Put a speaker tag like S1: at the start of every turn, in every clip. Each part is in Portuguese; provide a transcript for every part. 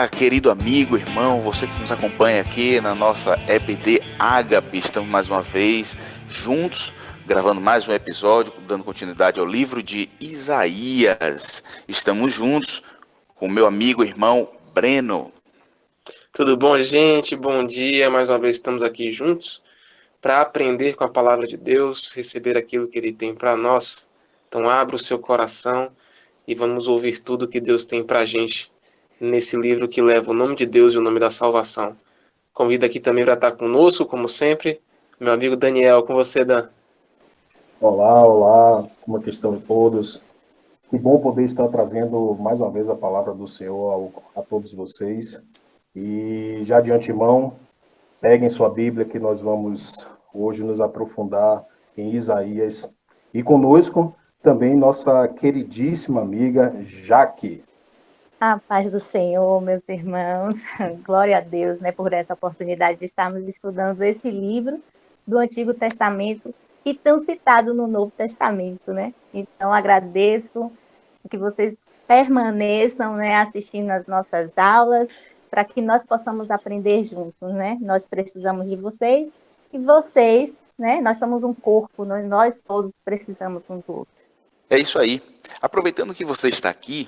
S1: Olá, querido amigo, irmão, você que nos acompanha aqui na nossa EBD Ágape. Estamos mais uma vez juntos, gravando mais um episódio, dando continuidade ao livro de Isaías. Estamos juntos com o meu amigo, irmão Breno.
S2: Tudo bom, gente? Bom dia. Mais uma vez estamos aqui juntos para aprender com a palavra de Deus, receber aquilo que Ele tem para nós. Então, abra o seu coração e vamos ouvir tudo que Deus tem para a gente nesse livro que leva o nome de Deus e o nome da salvação. Convido aqui também para estar conosco, como sempre, meu amigo Daniel. Com você, Dan.
S3: Olá, como é que estão todos? Que bom poder estar trazendo mais uma vez a palavra do Senhor a todos vocês. E já de antemão, peguem sua Bíblia que nós vamos hoje nos aprofundar em Isaías. E conosco também nossa queridíssima amiga Jaque.
S4: A paz do Senhor, meus irmãos. Glória a Deus, né, por essa oportunidade de estarmos estudando esse livro do Antigo Testamento e tão citado no Novo Testamento, né? Então, agradeço que vocês permaneçam, né, assistindo às nossas aulas, para que nós possamos aprender juntos, né? Nós precisamos de vocês e vocês, né? Nós somos um corpo, nós todos precisamos um do outro.
S1: É isso aí. Aproveitando que você está aqui,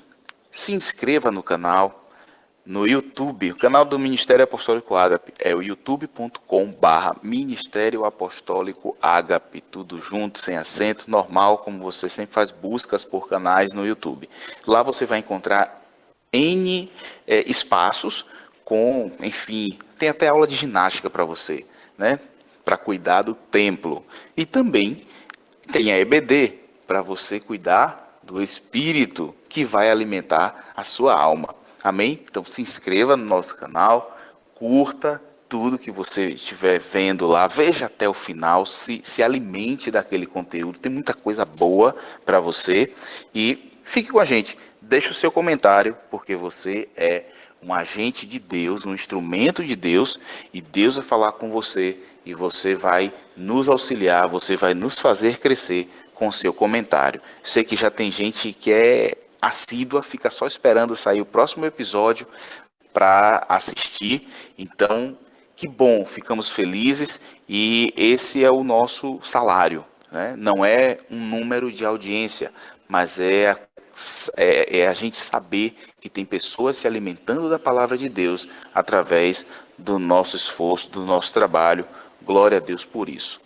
S1: se inscreva no canal, no YouTube, o canal do Ministério Apostólico Ágape, é o youtube.com/Ministério Apostólico Ágape, tudo junto, sem acento, normal, como você sempre faz buscas por canais no YouTube. Lá você vai encontrar N espaços com, enfim, tem até aula de ginástica para você, né? Para cuidar do templo. E também tem a EBD, para você cuidar do espírito que vai alimentar a sua alma. Amém? Então se inscreva no nosso canal, curta tudo que você estiver vendo lá, veja até o final, se alimente daquele conteúdo, tem muita coisa boa para você e fique com a gente. Deixe o seu comentário, porque você é um agente de Deus, um instrumento de Deus, e Deus vai falar com você, e você vai nos auxiliar, você vai nos fazer crescer com o seu comentário. Sei que já tem gente que é assídua, fica só esperando sair o próximo episódio para assistir, então, que bom, ficamos felizes, e esse é o nosso salário, né? Não é um número de audiência, mas é a gente saber que tem pessoas se alimentando da palavra de Deus através do nosso esforço, do nosso trabalho. Glória a Deus por isso.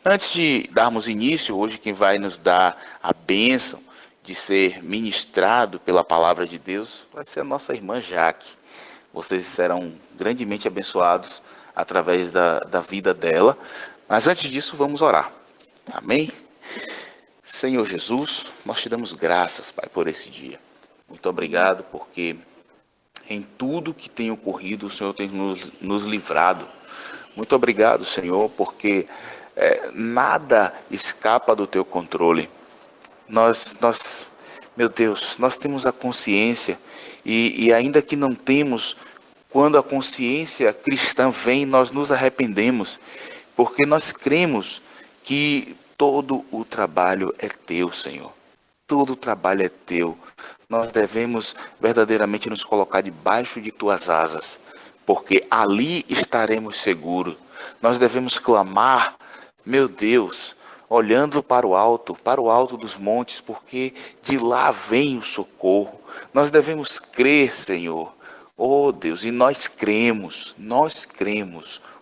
S1: Antes de darmos início, hoje quem vai nos dar a bênção de ser ministrado pela palavra de Deus vai ser a nossa irmã Jaque. Vocês serão grandemente abençoados através da vida dela. Mas antes disso, vamos orar. Amém? Senhor Jesus, nós te damos graças, Pai, por esse dia. Muito obrigado, porque em tudo que tem ocorrido, o Senhor tem nos livrado. Muito obrigado, Senhor, porque nada escapa do teu controle. Meu Deus, nós temos a consciência, e ainda que não temos, quando a consciência cristã vem, nós nos arrependemos, porque nós cremos que todo o trabalho é teu, Senhor. Todo o trabalho é teu. Nós devemos verdadeiramente nos colocar debaixo de tuas asas, porque ali estaremos seguros. Nós devemos clamar, meu Deus, olhando para o alto dos montes, porque de lá vem o socorro. Nós devemos crer, Senhor. Oh Deus, e nós cremos,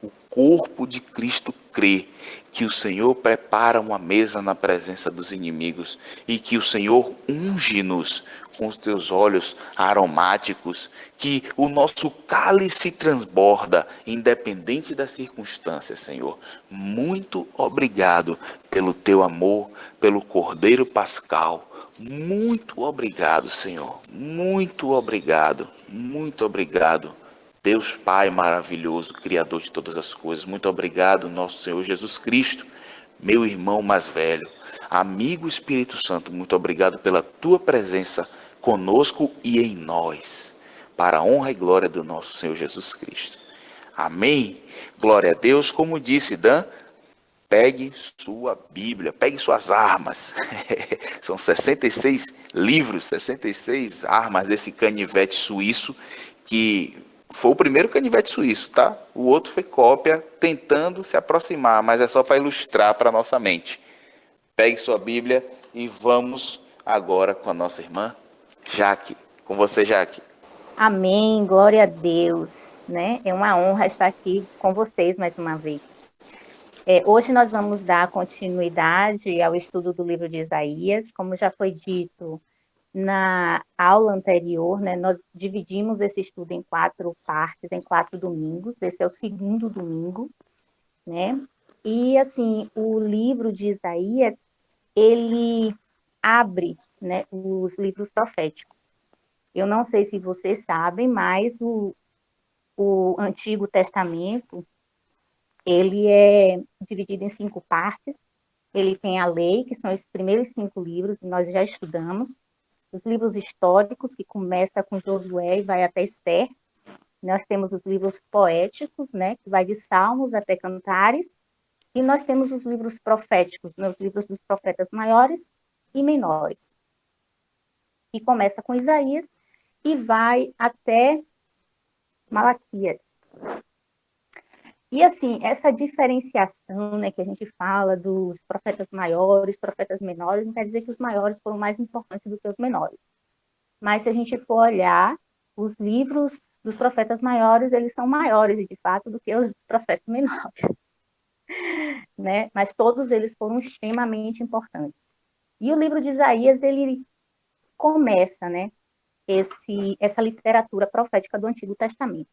S1: o corpo de Cristo crê que o Senhor prepara uma mesa na presença dos inimigos e que o Senhor unge-nos com os teus olhos aromáticos, que o nosso cálice transborda, independente das circunstâncias, Senhor. Muito obrigado pelo teu amor, pelo Cordeiro Pascal. Muito obrigado, Senhor. Muito obrigado. Muito obrigado. Deus Pai maravilhoso, Criador de todas as coisas, muito obrigado, nosso Senhor Jesus Cristo, meu irmão mais velho, amigo Espírito Santo, muito obrigado pela tua presença conosco e em nós, para a honra e glória do nosso Senhor Jesus Cristo. Amém? Glória a Deus, como disse Dan, pegue sua Bíblia, pegue suas armas. São 66 livros, 66 armas desse canivete suíço que foi o primeiro canivete suíço, tá? O outro foi cópia, tentando se aproximar, mas é só para ilustrar para nossa mente. Pegue sua Bíblia e vamos agora com a nossa irmã Jaque. Com você, Jaque.
S4: Amém, glória a Deus, né? É uma honra estar aqui com vocês mais uma vez. Hoje nós vamos dar continuidade ao estudo do livro de Isaías. Como já foi dito na aula anterior, né, nós dividimos esse estudo em 4 partes, em 4 domingos. Esse é o segundo domingo, né? E, assim, o livro de Isaías, ele abre, né, os livros proféticos. Eu não sei se vocês sabem, mas o Antigo Testamento, ele é dividido em 5 partes. Ele tem a lei, que são esses primeiros 5 livros, que nós já estudamos. Os livros históricos, que começa com Josué e vai até Esther. Nós temos os livros poéticos, né, que vai de Salmos até Cantares. E nós temos os livros proféticos, né, os livros dos profetas maiores e menores. Que começa com Isaías e vai até Malaquias. E, assim, essa diferenciação, né, que a gente fala dos profetas maiores, profetas menores, não quer dizer que os maiores foram mais importantes do que os menores. Mas, se a gente for olhar, os livros dos profetas maiores, eles são maiores, de fato, do que os dos profetas menores. Né? Mas todos eles foram extremamente importantes. E o livro de Isaías, ele começa, né, essa literatura profética do Antigo Testamento.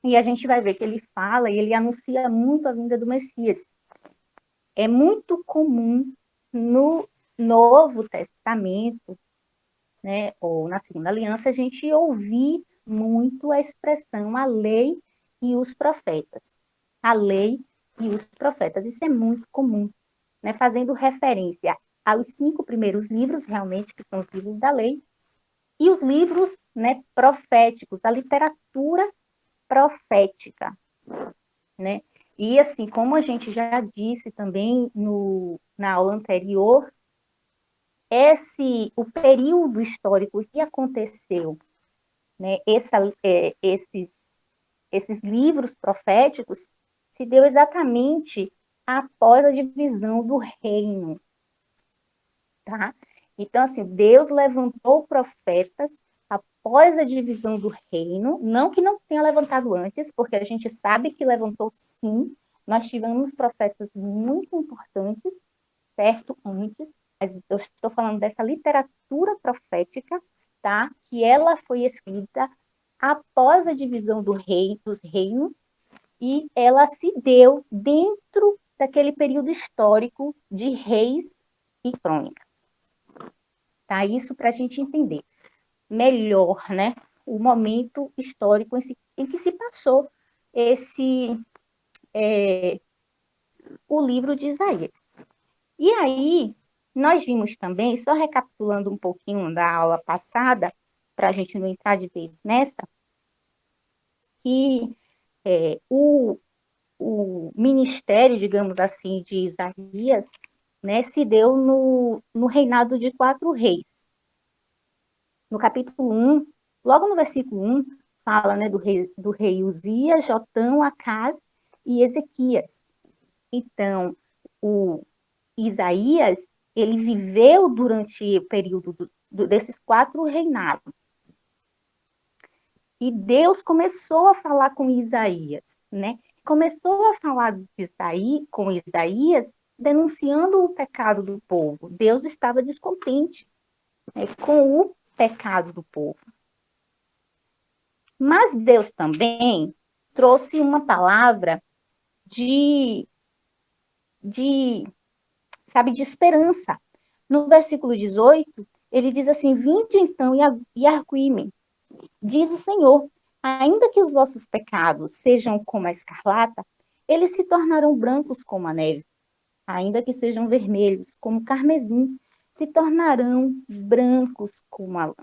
S4: E a gente vai ver que ele fala e ele anuncia muito a vinda do Messias. É muito comum no Novo Testamento, né, ou na Segunda Aliança, a gente ouvir muito a expressão a lei e os profetas. A lei e os profetas. Isso é muito comum, né, fazendo referência aos 5 primeiros livros, realmente, que são os livros da lei, e os livros, né, proféticos, a literatura profética, né? E, assim, como a gente já disse também na aula anterior, o período histórico que aconteceu, né, esses livros proféticos, se deu exatamente após a divisão do reino, tá? Então, assim, Deus levantou profetas após a divisão do reino, não que não tenha levantado antes, porque a gente sabe que levantou sim, nós tivemos profetas muito importantes, certo? Antes, mas eu estou falando dessa literatura profética, tá? Que ela foi escrita após a divisão dos reinos, e ela se deu dentro daquele período histórico de reis e crônicas. Tá? Isso para a gente entender melhor, né, o momento histórico em que se passou o livro de Isaías. E aí, nós vimos também, só recapitulando um pouquinho da aula passada, para a gente não entrar de vez nessa, que o ministério, digamos assim, de Isaías, né, se deu no reinado de 4 reis. No capítulo 1, logo no versículo 1, fala, né, do rei Uzias, Jotão, Acaz e Ezequias. Então, o Isaías, ele viveu durante o período desses 4 reinados. E Deus começou a falar com Isaías, né? Começou a falar com Isaías, denunciando o pecado do povo. Deus estava descontente, né, com o pecado do povo. Mas Deus também trouxe uma palavra de esperança. No versículo 18, ele diz assim: vinde então e argui-me, diz o Senhor, ainda que os vossos pecados sejam como a escarlata, eles se tornarão brancos como a neve. Ainda que sejam vermelhos como o carmesim, se tornarão brancos como a lã.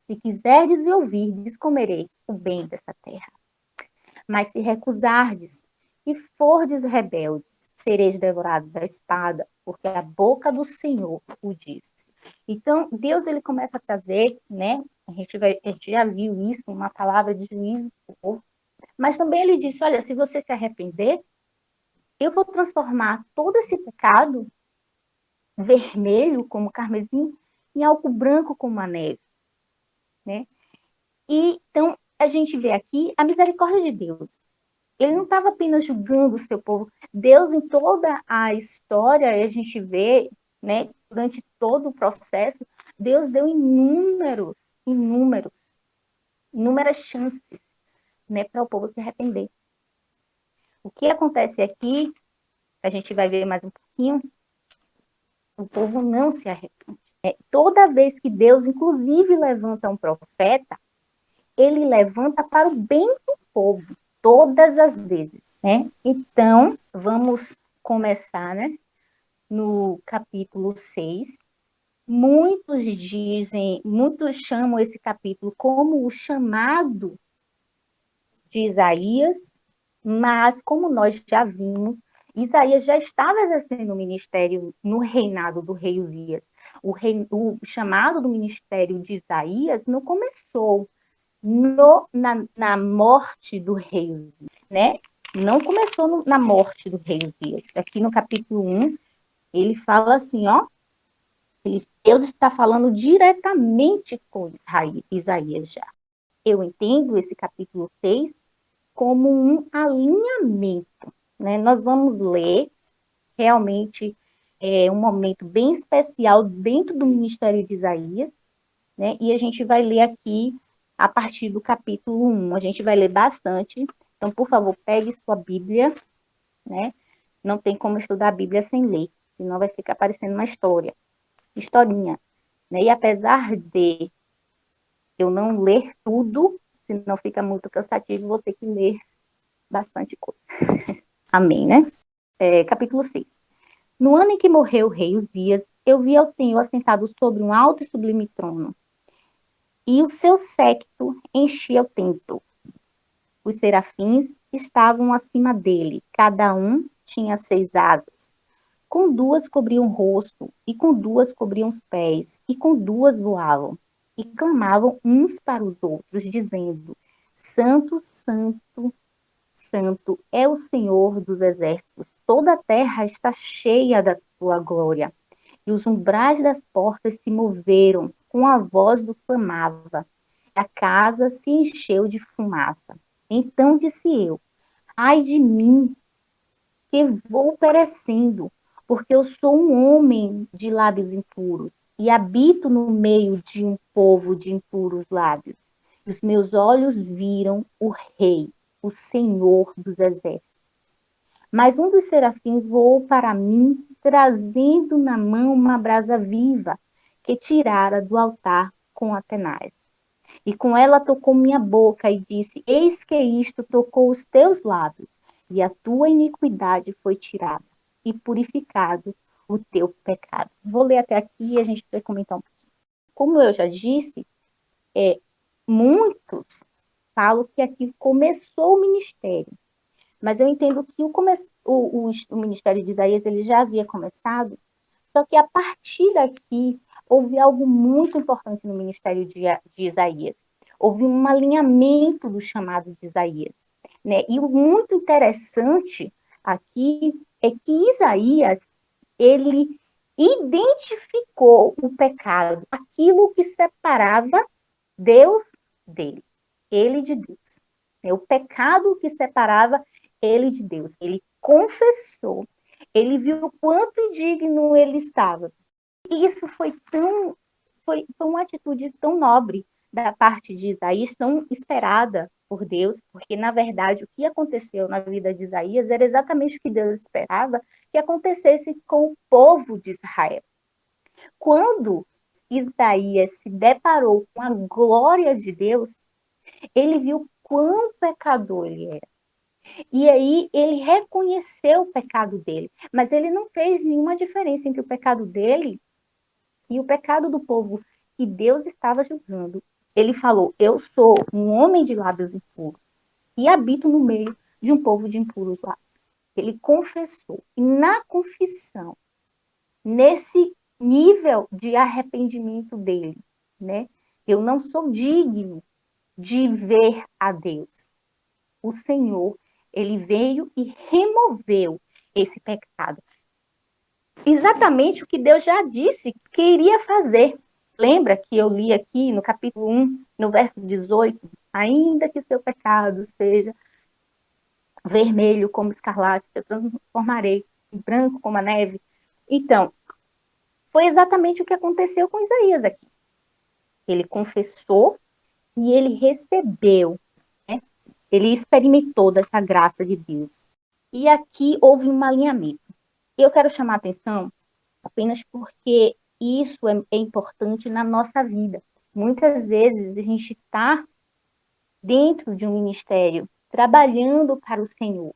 S4: Se quiserdes e ouvirdes, comereis o bem dessa terra. Mas se recusardes e fordes rebeldes, sereis devorados à espada, porque a boca do Senhor o disse. Então, Deus, ele começa a trazer, né, A gente já viu isso, uma palavra de juízo para o povo. Mas também ele disse, olha, se você se arrepender, eu vou transformar todo esse pecado vermelho, como carmesim, em algo branco como a neve, né? E, então, a gente vê aqui a misericórdia de Deus. Ele não estava apenas julgando o seu povo. Deus, em toda a história, a gente vê, né, durante todo o processo, Deus deu inúmeras chances, né, para o povo se arrepender. O que acontece aqui, a gente vai ver mais um pouquinho, o povo não se arrepende. Toda vez que Deus, inclusive, levanta um profeta, ele levanta para o bem do povo, todas as vezes, né? Então, vamos começar, né, no capítulo 6. Muitos chamam esse capítulo como o chamado de Isaías, mas como nós já vimos, Isaías já estava exercendo o ministério no reinado do rei Uzias. O chamado do ministério de Isaías não começou na morte do rei Uzias, né? Não começou na morte do rei Uzias. Aqui no capítulo 1, ele fala assim, ó, Deus está falando diretamente com Isaías já. Eu entendo esse capítulo 6 como um alinhamento, né? Nós vamos ler realmente um momento bem especial dentro do ministério de Isaías, né? E a gente vai ler aqui a partir do capítulo 1. A gente vai ler bastante. Então, por favor, pegue sua Bíblia, né? Não tem como estudar a Bíblia sem ler, senão vai ficar parecendo uma historinha, né? E apesar de eu não ler tudo, senão fica muito cansativo, vou ter que ler bastante coisa. Amém, né? Capítulo 6. No ano em que morreu o rei Uzias, eu vi ao Senhor assentado sobre um alto e sublime trono, e o seu séquito enchia o templo. Os serafins estavam acima dele, cada um tinha 6 asas. Com 2 cobriam o rosto, e com 2 cobriam os pés, e com 2 voavam, e clamavam uns para os outros, dizendo: Santo, Santo, Santo é o Senhor dos exércitos, toda a terra está cheia da tua glória. E os umbrais das portas se moveram, com a voz do clamava. A casa se encheu de fumaça. Então disse eu: ai de mim, que vou perecendo, porque eu sou um homem de lábios impuros, e habito no meio de um povo de impuros lábios. E os meus olhos viram o Rei, o Senhor dos exércitos. Mas um dos serafins voou para mim, trazendo na mão uma brasa viva, que tirara do altar com a tenaz. E com ela tocou minha boca e disse: Eis que isto tocou os teus lábios, e a tua iniquidade foi tirada, e purificado o teu pecado. Vou ler até aqui e a gente vai comentar um pouquinho. Como eu já disse, muitos falam que aqui começou o ministério, mas eu entendo que o ministério de Isaías ele já havia começado, só que a partir daqui houve algo muito importante no ministério de Isaías. Houve um alinhamento do chamado de Isaías, né? E o muito interessante aqui é que Isaías, ele identificou o pecado, aquilo que separava Deus dele, ele de Deus. O pecado que separava ele de Deus. Ele confessou, ele viu o quanto indigno ele estava. E isso foi uma atitude tão nobre da parte de Isaías, tão esperada por Deus, porque, na verdade, o que aconteceu na vida de Isaías era exatamente o que Deus esperava que acontecesse com o povo de Israel. Quando Isaías se deparou com a glória de Deus, ele viu quão pecador ele era. E aí ele reconheceu o pecado dele, mas ele não fez nenhuma diferença entre o pecado dele e o pecado do povo que Deus estava julgando. Ele falou: eu sou um homem de lábios impuros e habito no meio de um povo de impuros lábios. Ele confessou. E na confissão, nesse nível de arrependimento dele, né, Eu não sou digno de ver a Deus. O Senhor, ele veio e removeu esse pecado. Exatamente o que Deus já disse que iria fazer. Lembra que eu li aqui no capítulo 1, no verso 18, ainda que seu pecado seja vermelho como escarlate, eu transformarei em branco como a neve. Então, foi exatamente o que aconteceu com Isaías aqui. Ele confessou e ele recebeu, né? Ele experimentou dessa graça de Deus. E aqui houve um alinhamento. E eu quero chamar a atenção apenas porque isso é importante na nossa vida. Muitas vezes a gente está dentro de um ministério, trabalhando para o Senhor,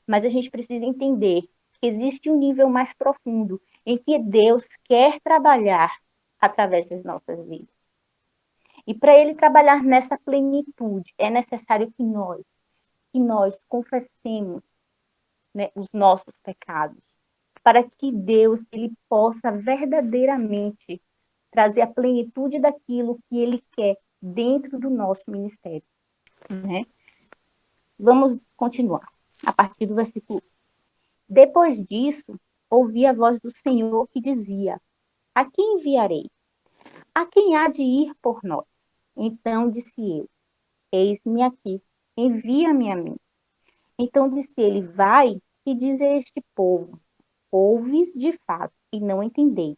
S4: mas a gente precisa entender que existe um nível mais profundo em que Deus quer trabalhar através das nossas vidas. E para Ele trabalhar nessa plenitude, é necessário que nós confessemos, né, os nossos pecados, para que Deus ele possa verdadeiramente trazer a plenitude daquilo que Ele quer dentro do nosso ministério, né? Vamos continuar, a partir do versículo. Depois disso, ouvi a voz do Senhor que dizia: a quem enviarei? A quem há de ir por nós? Então disse eu: eis-me aqui, envia-me a mim. Então disse ele: vai e diz a este povo: ouves de fato e não entendeis,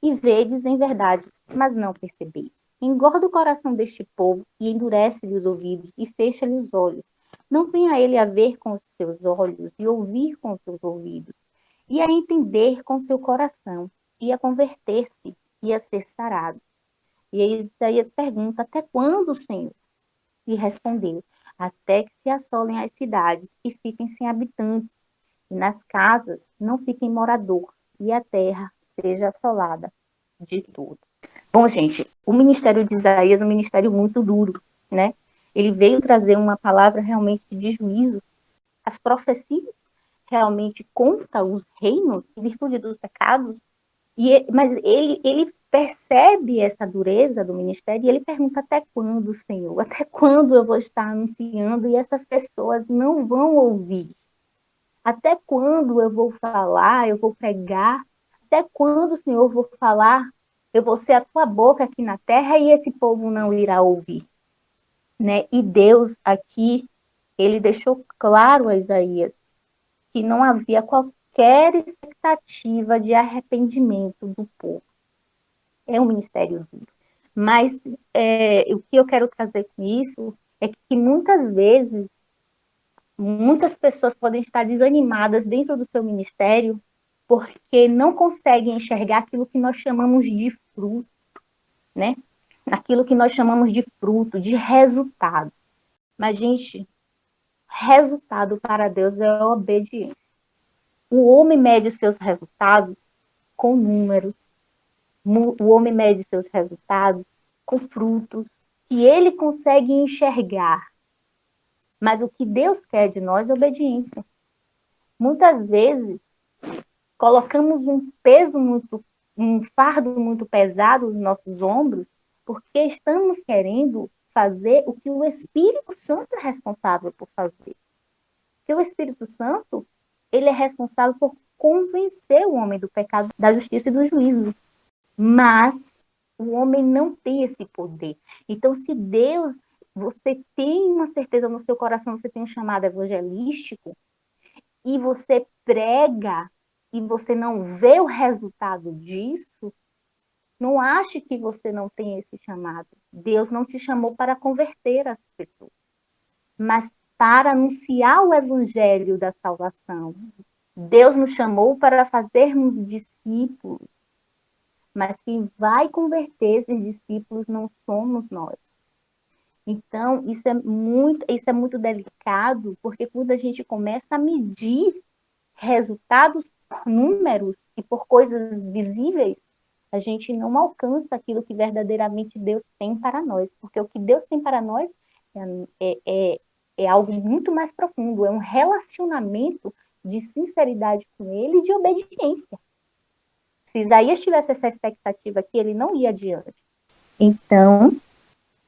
S4: e vedes em verdade, mas não percebeis. Engorda o coração deste povo e endurece-lhe os ouvidos e fecha-lhe os olhos. Não venha ele a ver com os seus olhos e ouvir com os seus ouvidos, e a entender com seu coração, e a converter-se, e a ser sarado. E aí Isaías pergunta: até quando, Senhor? E respondeu: até que se assolem as cidades e fiquem sem habitantes, e nas casas não fiquem morador, e a terra seja assolada de todo. Bom, gente, o ministério de Isaías é um ministério muito duro, né? Ele veio trazer uma palavra realmente de juízo. As profecias realmente contra os reinos em virtude dos pecados, mas ele percebe essa dureza do ministério e ele pergunta: até quando, Senhor? Até quando eu vou estar anunciando e essas pessoas não vão ouvir? Até quando eu vou falar, eu vou pregar? Até quando, Senhor, eu vou falar? Eu vou ser a tua boca aqui na terra e esse povo não irá ouvir, né? E Deus aqui, ele deixou claro a Isaías que não havia qualquer expectativa de arrependimento do povo. É um ministério duro. Mas o que eu quero trazer com isso é que muitas vezes, muitas pessoas podem estar desanimadas dentro do seu ministério porque não conseguem enxergar aquilo que nós chamamos de fruto, né? Aquilo que nós chamamos de fruto, de resultado. Mas, gente, resultado para Deus é a obediência. O homem mede seus resultados com números. O homem mede seus resultados com frutos que ele consegue enxergar. Mas o que Deus quer de nós é obediência. Muitas vezes, colocamos um fardo muito pesado nos nossos ombros, porque estamos querendo fazer o que o Espírito Santo é responsável por fazer. Porque o Espírito Santo, ele é responsável por convencer o homem do pecado, da justiça e do juízo. Mas o homem não tem esse poder. Então, se Deus, você tem uma certeza no seu coração, você tem um chamado evangelístico, e você prega, e você não vê o resultado disso, não ache que você não tem esse chamado. Deus não te chamou para converter as pessoas, mas para anunciar o evangelho da salvação. Deus nos chamou para fazermos discípulos, mas quem vai converter esses discípulos não somos nós. Então, isso é muito delicado, porque quando a gente começa a medir resultados por números e por coisas visíveis, a gente não alcança aquilo que verdadeiramente Deus tem para nós, porque o que Deus tem para nós é algo muito mais profundo, é um relacionamento de sinceridade com Ele e de obediência. Se Isaías tivesse essa expectativa aqui, ele não ia adiante. Então,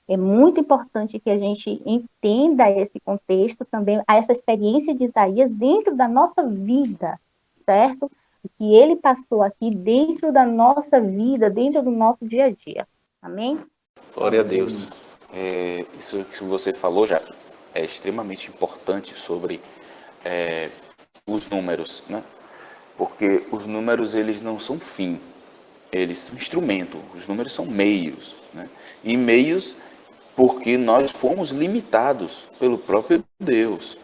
S4: É muito importante que a gente entenda esse contexto também, essa experiência de Isaías dentro da nossa vida, certo? O que ele passou aqui dentro da nossa vida, dentro do nosso dia a dia. Amém?
S1: Glória a Deus. Isso que você falou já é extremamente importante sobre os números, né? Porque os números, eles não são fim, eles são instrumento, os números são meios, né? E meios porque nós fomos limitados pelo próprio Deus,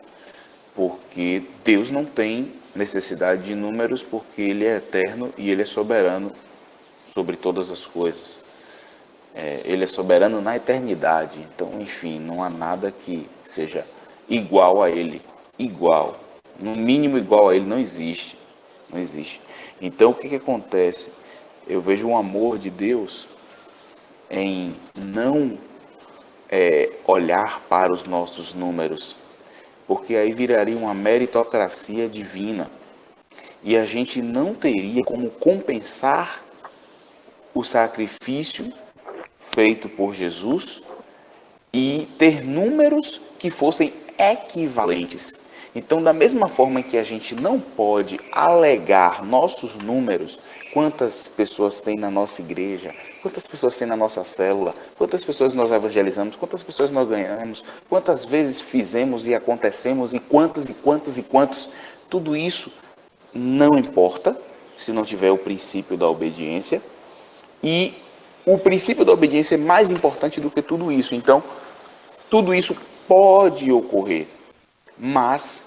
S1: porque Deus não tem necessidade de números, porque Ele é eterno e Ele é soberano sobre todas as coisas. Ele é soberano na eternidade, então, enfim, não há nada que seja igual a Ele, igual, no mínimo igual a Ele não existe, não existe. Então, o que acontece? Eu vejo o amor de Deus em não olhar para os nossos números, porque aí viraria uma meritocracia divina e a gente não teria como compensar o sacrifício feito por Jesus e ter números que fossem equivalentes. Então, da mesma forma que a gente não pode alegar nossos números, quantas pessoas tem na nossa igreja, quantas pessoas tem na nossa célula, quantas pessoas nós evangelizamos, quantas pessoas nós ganhamos, quantas vezes fizemos e acontecemos, e quantos, tudo isso não importa se não tiver o princípio da obediência, e o princípio da obediência é mais importante do que tudo isso. Então, tudo isso pode ocorrer, mas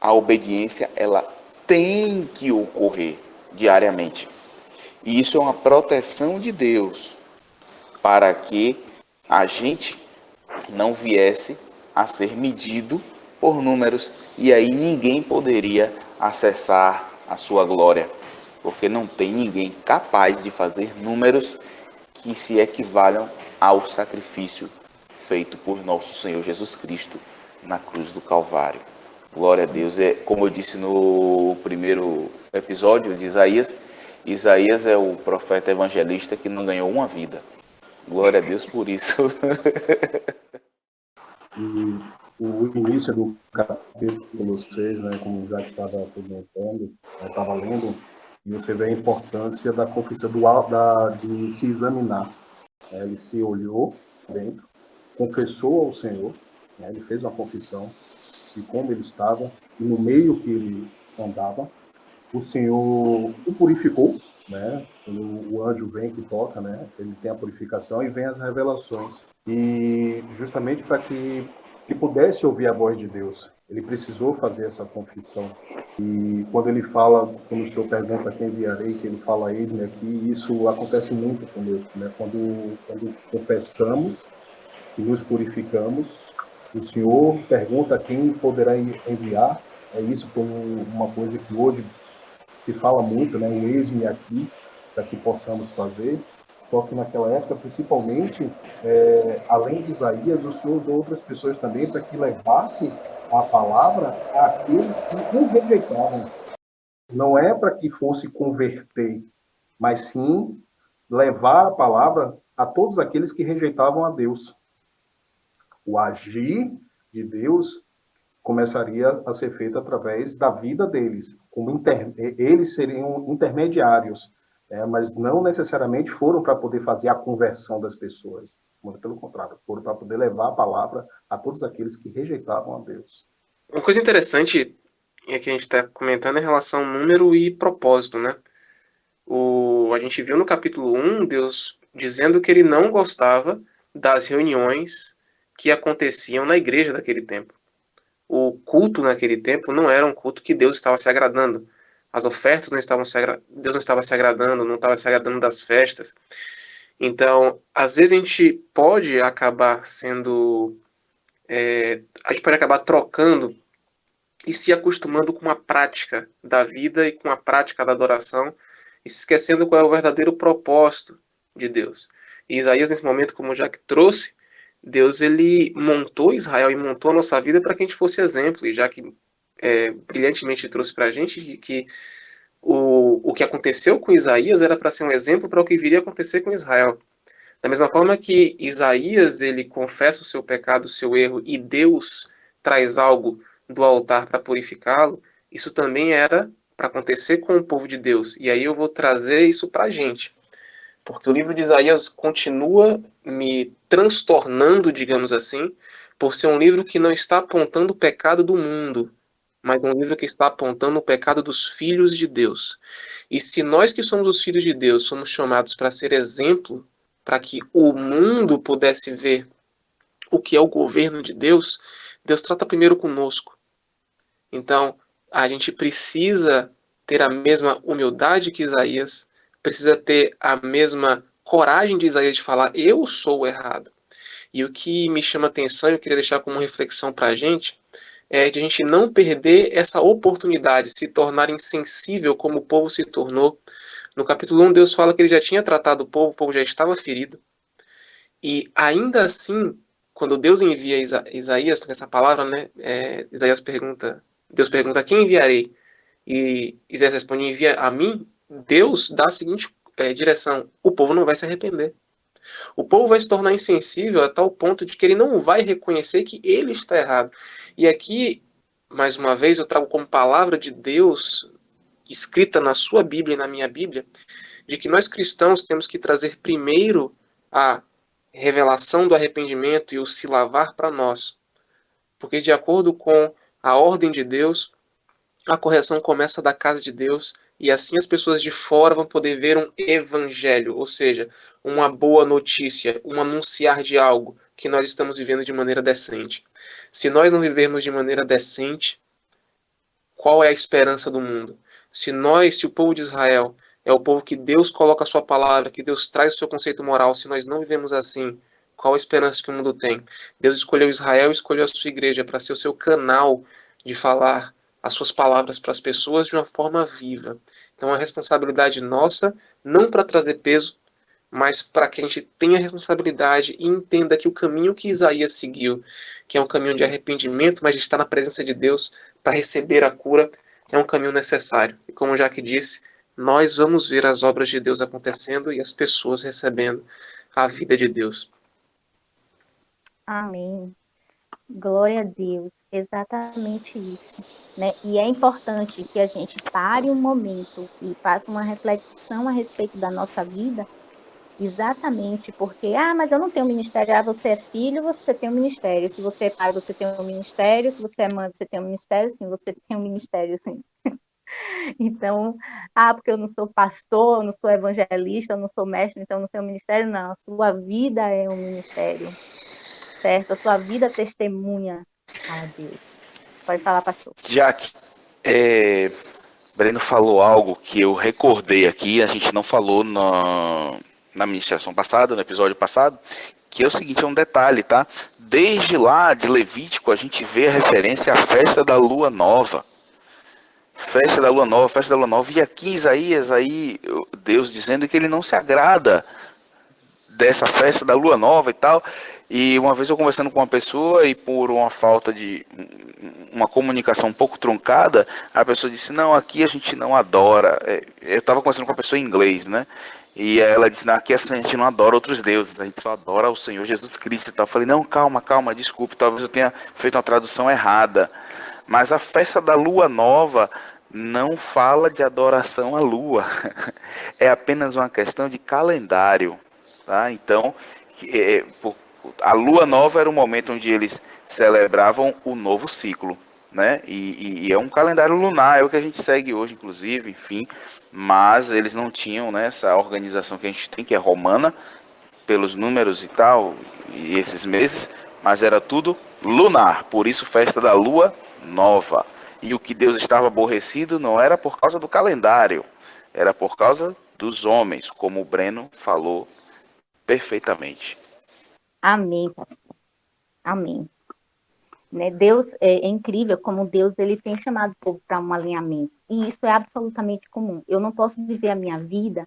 S1: a obediência, ela tem que ocorrer diariamente. E isso é uma proteção de Deus para que a gente não viesse a ser medido por números e aí ninguém poderia acessar a sua glória, porque não tem ninguém capaz de fazer números que se equivalham ao sacrifício feito por nosso Senhor Jesus Cristo na cruz do Calvário. Glória a Deus. Como eu disse no primeiro episódio de Isaías, Isaías é o profeta evangelista que não ganhou uma vida. Glória a Deus por isso.
S3: E o início do capítulo 6, né, como já estava comentando, estava lendo, e você vê a importância da confissão de se examinar. Ele se olhou dentro, confessou ao Senhor, né, ele fez uma confissão de como ele estava, e no meio que ele andava, o Senhor o purificou, né? Quando o anjo vem que toca, né? Ele tem a purificação e vem as revelações. E justamente para que pudesse ouvir a voz de Deus, ele precisou fazer essa confissão. E quando ele fala, quando o Senhor pergunta quem enviarei, que ele fala eis-me aqui, isso acontece muito conosco, né? Quando confessamos e nos purificamos, o Senhor pergunta quem poderá enviar. É isso como uma coisa que hoje se fala muito, né? O eis-me aqui, para que possamos fazer. Só que naquela época, principalmente, além de Isaías, o Senhor usou outras pessoas também para que levasse a palavra àqueles que o rejeitavam. Não é para que fosse converter, mas sim levar a palavra a todos aqueles que rejeitavam a Deus. O agir de Deus começaria a ser feito através da vida deles. Eles seriam intermediários, mas não necessariamente foram para poder fazer a conversão das pessoas. Muito pelo contrário, foram para poder levar a palavra a todos aqueles que rejeitavam a Deus.
S2: Uma coisa interessante é que a gente está comentando em relação ao número e propósito, né? A gente viu no capítulo 1, Deus dizendo que ele não gostava das reuniões que aconteciam na igreja daquele tempo. O culto naquele tempo não era um culto que Deus estava se agradando. As ofertas não estavam Deus não estava se agradando, não estava se agradando das festas. Então, às vezes a gente pode acabar a gente pode acabar trocando e se acostumando com a prática da vida e com a prática da adoração e se esquecendo qual é o verdadeiro propósito de Deus. E Isaías, nesse momento, como o Jack trouxe, Deus ele montou Israel e montou a nossa vida para que a gente fosse exemplo, e já que brilhantemente trouxe para a gente que o que aconteceu com Isaías era para ser um exemplo para o que viria a acontecer com Israel. Da mesma forma que Isaías, ele confessa o seu pecado, o seu erro, e Deus traz algo do altar para purificá-lo, isso também era para acontecer com o povo de Deus. E aí eu vou trazer isso para a gente. Porque o livro de Isaías continua me transtornando, digamos assim, por ser um livro que não está apontando o pecado do mundo, mas um livro que está apontando o pecado dos filhos de Deus. E se nós que somos os filhos de Deus somos chamados para ser exemplo, para que o mundo pudesse ver o que é o governo de Deus, Deus trata primeiro conosco. Então, a gente precisa ter a mesma humildade que Isaías, precisa ter a mesma coragem de Isaías de falar, eu sou o errado. E o que me chama atenção, eu queria deixar como reflexão para a gente, é de a gente não perder essa oportunidade, se tornar insensível como o povo se tornou. No capítulo 1, Deus fala que ele já tinha tratado o povo já estava ferido. E ainda assim, quando Deus envia Isaías, essa palavra, né, Isaías pergunta, Deus pergunta, a quem enviarei? E Isaías responde, envia a mim. Deus dá a seguinte direção, o povo não vai se arrepender. O povo vai se tornar insensível a tal ponto de que ele não vai reconhecer que ele está errado. E aqui, mais uma vez, eu trago como palavra de Deus, escrita na sua Bíblia e na minha Bíblia, de que nós cristãos temos que trazer primeiro a revelação do arrependimento e o se lavar para nós. Porque de acordo com a ordem de Deus, a correção começa da casa de Deus e assim as pessoas de fora vão poder ver um evangelho, ou seja, uma boa notícia, um anunciar de algo que nós estamos vivendo de maneira decente. Se nós não vivermos de maneira decente, qual é a esperança do mundo? Se o povo de Israel é o povo que Deus coloca a sua palavra, que Deus traz o seu conceito moral, se nós não vivemos assim, qual a esperança que o mundo tem? Deus escolheu Israel, escolheu a sua igreja para ser o seu canal de falar as suas palavras para as pessoas de uma forma viva. Então é uma responsabilidade nossa, não para trazer peso, mas para que a gente tenha responsabilidade e entenda que o caminho que Isaías seguiu, que é um caminho de arrependimento, mas de estar na presença de Deus para receber a cura, é um caminho necessário. E como Jaque disse, nós vamos ver as obras de Deus acontecendo e as pessoas recebendo a vida de Deus.
S4: Amém. Glória a Deus. Exatamente isso. Né? E é importante que a gente pare um momento e faça uma reflexão a respeito da nossa vida, exatamente porque, mas eu não tenho ministério. Você é filho, você tem um ministério. Se você é pai, você tem um ministério. Se você é mãe, você tem um ministério. Sim, você tem um ministério. Então, porque eu não sou pastor, eu não sou evangelista, eu não sou mestre, então eu não tenho um ministério. Não, a sua vida é um ministério, certo? A sua vida testemunha a Deus. Pode falar, pastor.
S1: Jaque, Breno falou algo que eu recordei aqui, a gente não falou na ministração passada, no episódio passado, que é o seguinte, é um detalhe, tá? Desde lá de Levítico, a gente vê a referência à festa da lua nova. Festa da lua nova, festa da lua nova. E aqui em Isaías, aí, Deus dizendo que ele não se agrada dessa festa da lua nova e tal. E uma vez eu conversando com uma pessoa e por uma falta de uma comunicação um pouco truncada, a pessoa disse, não, aqui a gente não adora. Eu estava conversando com uma pessoa em inglês, né? E ela disse, não, aqui a gente não adora outros deuses, a gente só adora o Senhor Jesus Cristo e tal. Eu falei, não, calma, desculpe, talvez eu tenha feito uma tradução errada. Mas a festa da lua nova não fala de adoração à lua. É apenas uma questão de calendário. Tá? Então, a lua nova era o momento onde eles celebravam o novo ciclo. Né? E é um calendário lunar, é o que a gente segue hoje, inclusive, enfim. Mas eles não tinham, né, essa organização que a gente tem, que é romana, pelos números e tal, e esses meses, mas era tudo lunar, por isso festa da lua nova. E o que Deus estava aborrecido não era por causa do calendário, era por causa dos homens, como o Breno falou perfeitamente.
S4: Amém, pastor. Amém. Né? Deus é incrível como Deus ele tem chamado o povo para um alinhamento. E isso é absolutamente comum. Eu não posso viver a minha vida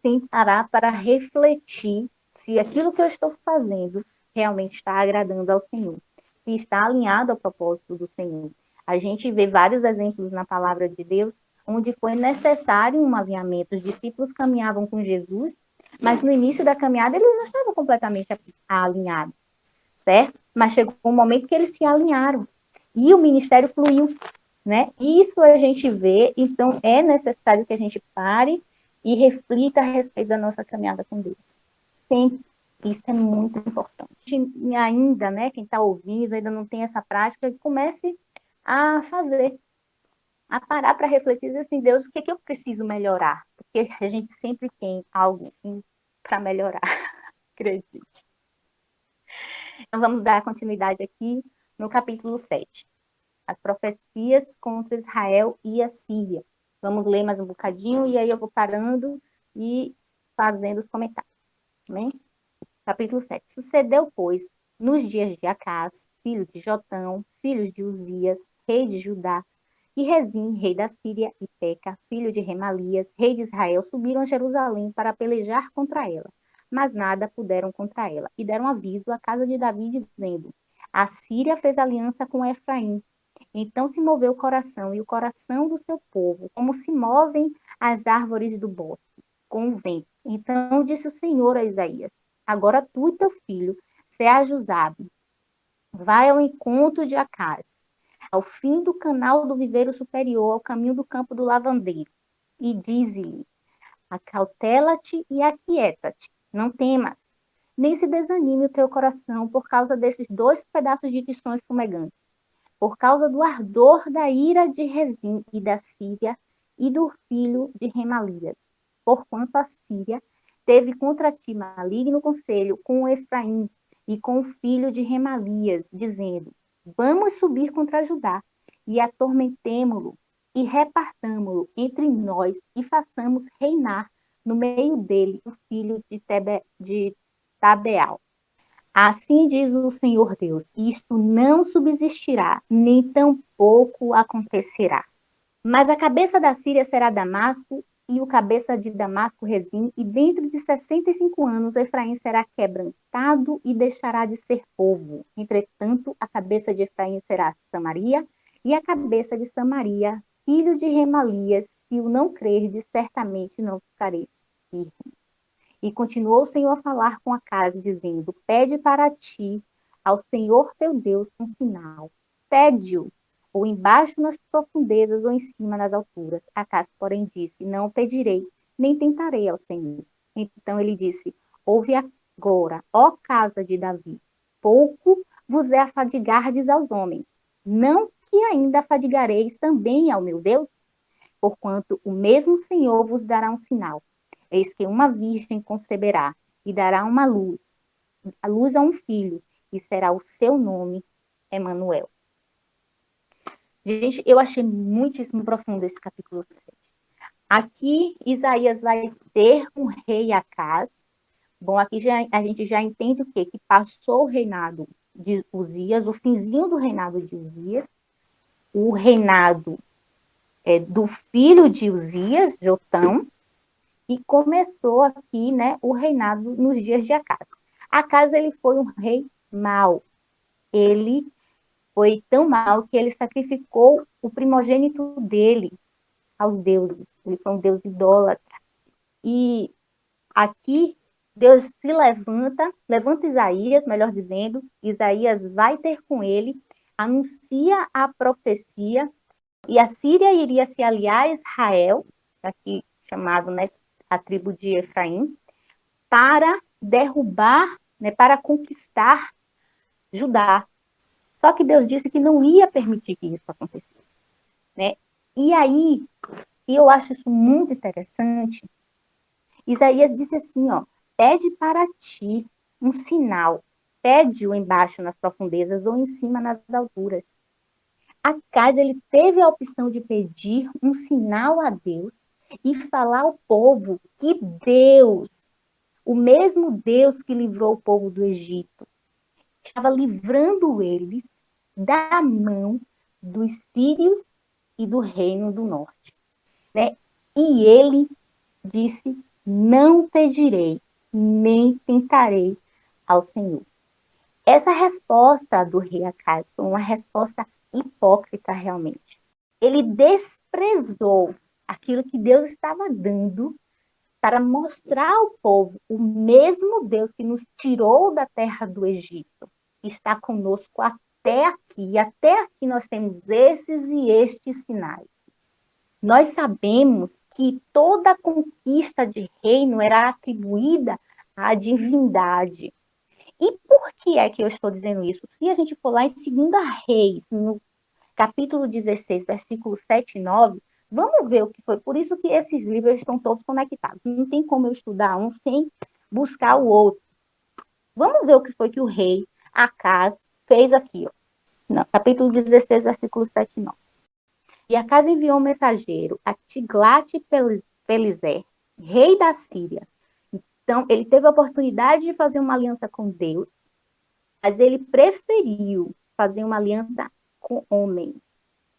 S4: sem parar para refletir se aquilo que eu estou fazendo realmente está agradando ao Senhor, se está alinhado ao propósito do Senhor. A gente vê vários exemplos na palavra de Deus onde foi necessário um alinhamento. Os discípulos caminhavam com Jesus, Mas no início da caminhada eles não estavam completamente alinhados, certo? Mas chegou um momento que eles se alinharam e o ministério fluiu, né? Isso a gente vê, então é necessário que a gente pare e reflita a respeito da nossa caminhada com Deus. Sempre. Isso é muito importante. E ainda, né, quem está ouvindo, ainda não tem essa prática, comece a fazer, a parar para refletir e dizer assim, Deus, o que é que eu preciso melhorar? Porque a gente sempre tem algo para melhorar, acredite. Então vamos dar continuidade aqui no capítulo 7. As profecias contra Israel e a Síria. Vamos ler mais um bocadinho e aí eu vou parando e fazendo os comentários. Amém? Capítulo 7. Sucedeu, pois, nos dias de Acás, filho de Jotão, filhos de Uzias, rei de Judá, e Rezim, rei da Síria, e Peca, filho de Remalias, rei de Israel, subiram a Jerusalém para pelejar contra ela. Mas nada puderam contra ela. E deram aviso à casa de Davi, dizendo: a Síria fez aliança com Efraim. Então se moveu o coração e o coração do seu povo, como se movem as árvores do bosque, com o vento. Então disse o Senhor a Isaías: agora tu e teu filho, Seajuzabe, vai ao encontro de Acás, ao fim do canal do viveiro superior, ao caminho do campo do lavandeiro, e dize-lhe: acautela-te e aquieta-te, não temas, nem se desanime o teu coração por causa desses 2 pedaços de tições fumegantes, por causa do ardor da ira de Rezim e da Síria e do filho de Remalias, porquanto a Síria teve contra ti maligno conselho com o Efraim e com o filho de Remalias, dizendo: vamos subir contra Judá e atormentemo-lo e repartamo-lo entre nós e façamos reinar no meio dele o filho de Tabeal. Assim diz o Senhor Deus: isto não subsistirá, nem tampouco acontecerá. Mas a cabeça da Síria será Damasco, e o cabeça de Damasco Rezim, e dentro de 65 anos Efraim será quebrantado e deixará de ser povo. Entretanto, a cabeça de Efraim será Samaria, e a cabeça de Samaria, filho de Remalias, se o não crerdes, certamente não ficareis firme. E continuou o Senhor a falar com Acaz, dizendo: pede para ti, ao Senhor teu Deus, um sinal. Pede-o, ou embaixo nas profundezas, ou em cima nas alturas. Acaz, porém, disse: não pedirei, nem tentarei ao Senhor. Então ele disse: ouve agora, ó casa de Davi, pouco vos é afadigardes aos homens, não que ainda afadigareis também ao meu Deus? Porquanto o mesmo Senhor vos dará um sinal. Eis que uma virgem conceberá e dará a luz a um filho, e será o seu nome Emanuel. Gente, eu achei muitíssimo profundo esse capítulo 7. Aqui, Isaías vai ter um rei Acaz. Bom, aqui a gente já entende o quê? Que passou o reinado de Uzias, o finzinho do reinado de Uzias, o reinado do filho de Uzias, Jotão, e começou aqui, né, o reinado nos dias de Acaz. Acaz, ele foi um rei mau. Ele foi tão mau que ele sacrificou o primogênito dele aos deuses. Ele foi um deus idólatra. E aqui, Deus se levanta Isaías, melhor dizendo, Isaías vai ter com ele, anuncia a profecia, e a Síria iria se aliar a Israel, aqui chamado, né, a tribo de Efraim, para derrubar, né, para conquistar Judá. Só que Deus disse que não ia permitir que isso acontecesse, né? E aí, eu acho isso muito interessante, Isaías disse assim, ó: pede para ti um sinal, pede-o embaixo nas profundezas ou em cima nas alturas. Acaz, ele teve a opção de pedir um sinal a Deus e falar ao povo que Deus, o mesmo Deus que livrou o povo do Egito, estava livrando eles da mão dos sírios e do reino do norte, né? E ele disse: não pedirei, nem tentarei ao Senhor. Essa resposta do rei Acaz foi uma resposta hipócrita realmente. Ele desprezou aquilo que Deus estava dando para mostrar ao povo o mesmo Deus que nos tirou da terra do Egito, está conosco até aqui. E até aqui nós temos esses e estes sinais. Nós sabemos que toda conquista de reino era atribuída à divindade. E por que é que eu estou dizendo isso? Se a gente for lá em 2 Reis, no capítulo 16, versículos 7 e 9, vamos ver o que foi. Por isso que esses livros estão todos conectados. Não tem como eu estudar um sem buscar o outro. Vamos ver o que foi que o rei Acaz fez aqui. Ó. No capítulo 16, versículos 7 e 9. E Acaz enviou um mensageiro a Tiglat-Pileser, rei da Síria. Então, ele teve a oportunidade de fazer uma aliança com Deus, mas ele preferiu fazer uma aliança com homens,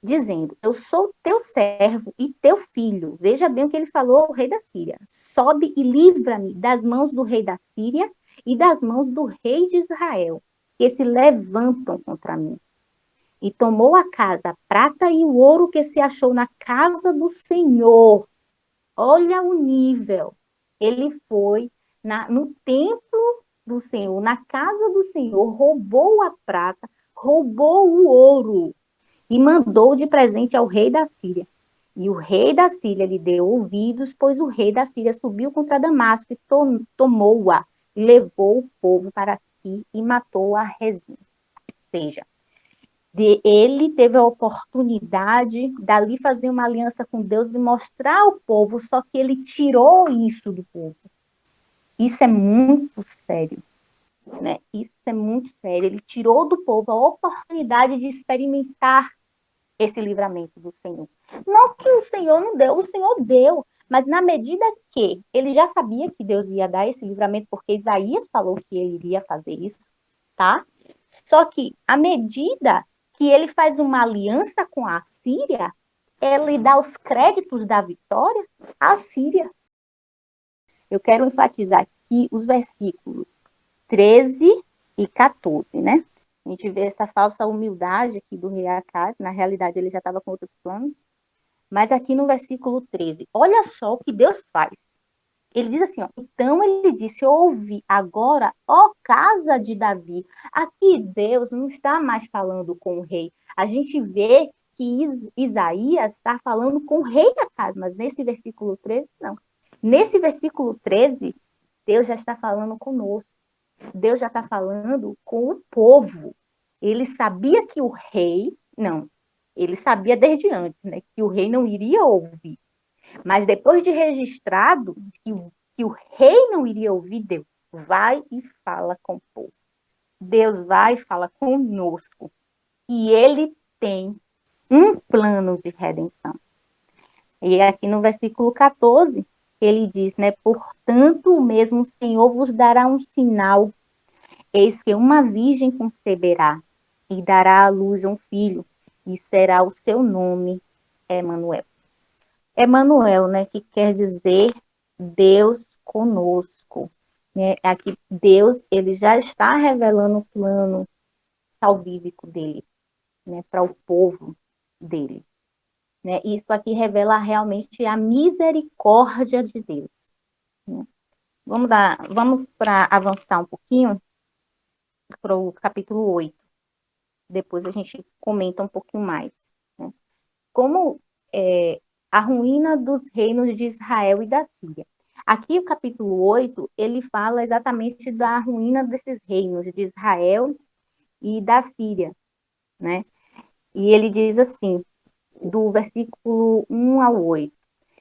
S4: dizendo: eu sou teu servo e teu filho. Veja bem o que ele falou ao rei da Síria: sobe e livra-me das mãos do rei da Síria e das mãos do rei de Israel, que se levantam contra mim. E tomou a casa, a prata e o ouro que se achou na casa do Senhor. Olha o nível. Ele foi no templo do Senhor, na casa do Senhor, roubou a prata, roubou o ouro e mandou de presente ao rei da Síria. E o rei da Síria lhe deu ouvidos, pois o rei da Síria subiu contra Damasco e tomou-a, levou o povo para aqui e matou a Rezim. Ou seja, ele teve a oportunidade dali fazer uma aliança com Deus e mostrar ao povo, só que ele tirou isso do povo. Isso é muito sério, né? Isso é muito sério. Ele tirou do povo a oportunidade de experimentar esse livramento do Senhor. Não que o Senhor não deu, o Senhor deu, mas na medida que ele já sabia que Deus ia dar esse livramento, porque Isaías falou que ele iria fazer isso, tá? Só que à medida que ele faz uma aliança com a Síria, ele dá os créditos da vitória à Síria. Eu quero enfatizar aqui os versículos 13 e 14, né? A gente vê essa falsa humildade aqui do rei Acaz, na realidade ele já estava com outros planos, mas aqui no versículo 13, olha só o que Deus faz. Ele diz assim, ó, então ele disse: ouve agora, ó casa de Davi. Aqui Deus não está mais falando com o rei. A gente vê que Isaías está falando com o rei Acaz, mas nesse versículo 13, não. Nesse versículo 13, Deus já está falando conosco. Deus já está falando com o povo. Ele sabia que o rei, ele sabia desde antes, né, que o rei não iria ouvir. Mas depois de registrado que o rei não iria ouvir, Deus vai e fala com o povo. Deus vai e fala conosco. E ele tem um plano de redenção. E aqui no versículo 14, ele diz, né, portanto, o mesmo Senhor vos dará um sinal. Eis que uma virgem conceberá e dará à luz um filho, e será o seu nome Emanuel. Emanuel, né, que quer dizer Deus conosco. Né? Aqui Deus, ele já está revelando o plano salvífico dele, né, para o povo dele. Né? Isso aqui revela realmente a misericórdia de Deus. Né? Vamos para avançar um pouquinho para o capítulo 8. Depois a gente comenta um pouquinho mais. Né? Como a ruína dos reinos de Israel e da Síria. Aqui o capítulo 8, ele fala exatamente da ruína desses reinos de Israel e da Síria, né? E ele diz assim, do versículo 1 ao 8.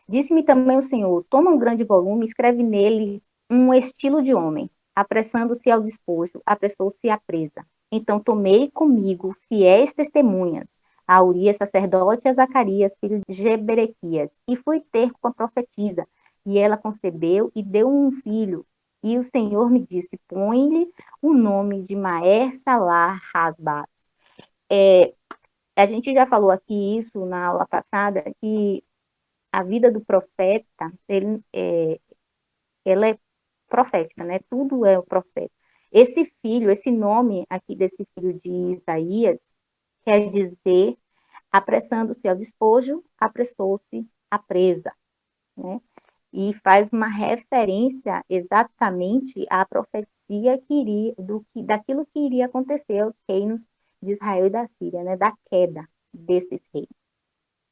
S4: Disse-me também o Senhor, toma um grande volume, escreve nele um estilo de homem, apressando-se ao despojo, apressou-se à presa. Então tomei comigo fiéis testemunhas, a Urias, sacerdote, e a Zacarias, filho de Jeberequias, e fui ter com a profetisa, e ela concebeu e deu um filho. E o Senhor me disse, põe-lhe o nome de Maer Salar Hasbaz. A gente já falou aqui isso na aula passada, que a vida do profeta, ela é profética, né? Tudo é o profeta. Esse filho, esse nome aqui desse filho de Isaías, quer dizer, apressando-se ao despojo, apressou-se à presa. Né? e faz uma referência exatamente à profecia daquilo que iria acontecer aos reinos de Israel e da Síria, né, da queda desses reis.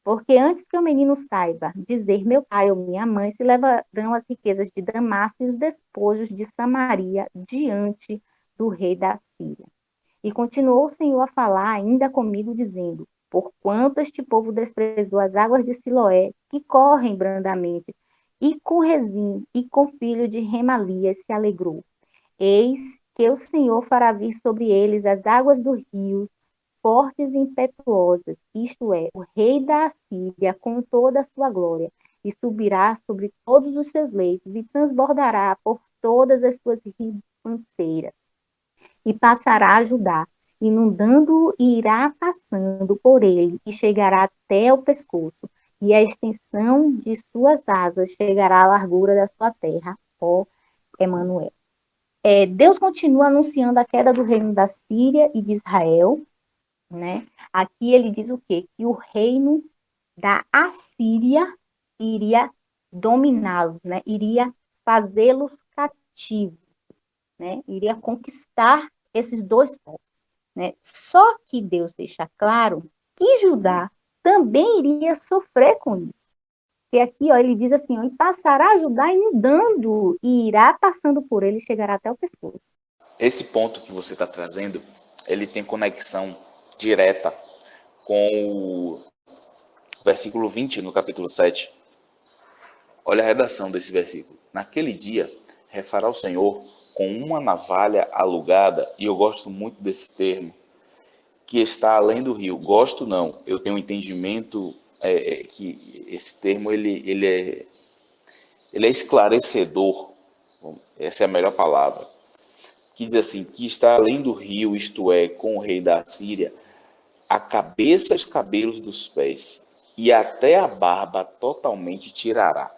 S4: Porque antes que o menino saiba dizer meu pai ou minha mãe, se levarão as riquezas de Damasco e os despojos de Samaria diante do rei da Síria. E continuou o Senhor a falar ainda comigo, dizendo, porquanto este povo desprezou as águas de Siloé, que correm brandamente, e com Rezim e com filho de Remalias se alegrou. Eis que o Senhor fará vir sobre eles as águas do rio, fortes e impetuosas, isto é, o rei da Assíria com toda a sua glória, e subirá sobre todos os seus leitos, e transbordará por todas as suas ribanceiras, e passará a Judá, inundando e irá passando por ele, e chegará até o pescoço, e a extensão de suas asas chegará à largura da sua terra, ó Emanuel. Deus continua anunciando a queda do reino da Síria e de Israel, né? Aqui ele diz o quê? Que o reino da Assíria iria dominá-los, né? Iria fazê-los cativos, né? Iria conquistar esses dois povos, né? Só que Deus deixa claro que Judá também iria sofrer com isso. E aqui, ó, ele diz assim, ó, e passará Judá inundando, e irá passando por ele, e chegará até o pescoço.
S1: Esse ponto que você está trazendo, ele tem conexão direta com o versículo 20 no capítulo 7. Olha a redação desse versículo. Naquele dia, refará o Senhor com uma navalha alugada, e eu gosto muito desse termo, que está além do rio. Gosto não, eu tenho um entendimento que esse termo ele é esclarecedor, essa é a melhor palavra, que diz assim, que está além do rio, isto é, com o rei da Síria, a cabeça e os cabelos dos pés, e até a barba totalmente tirará.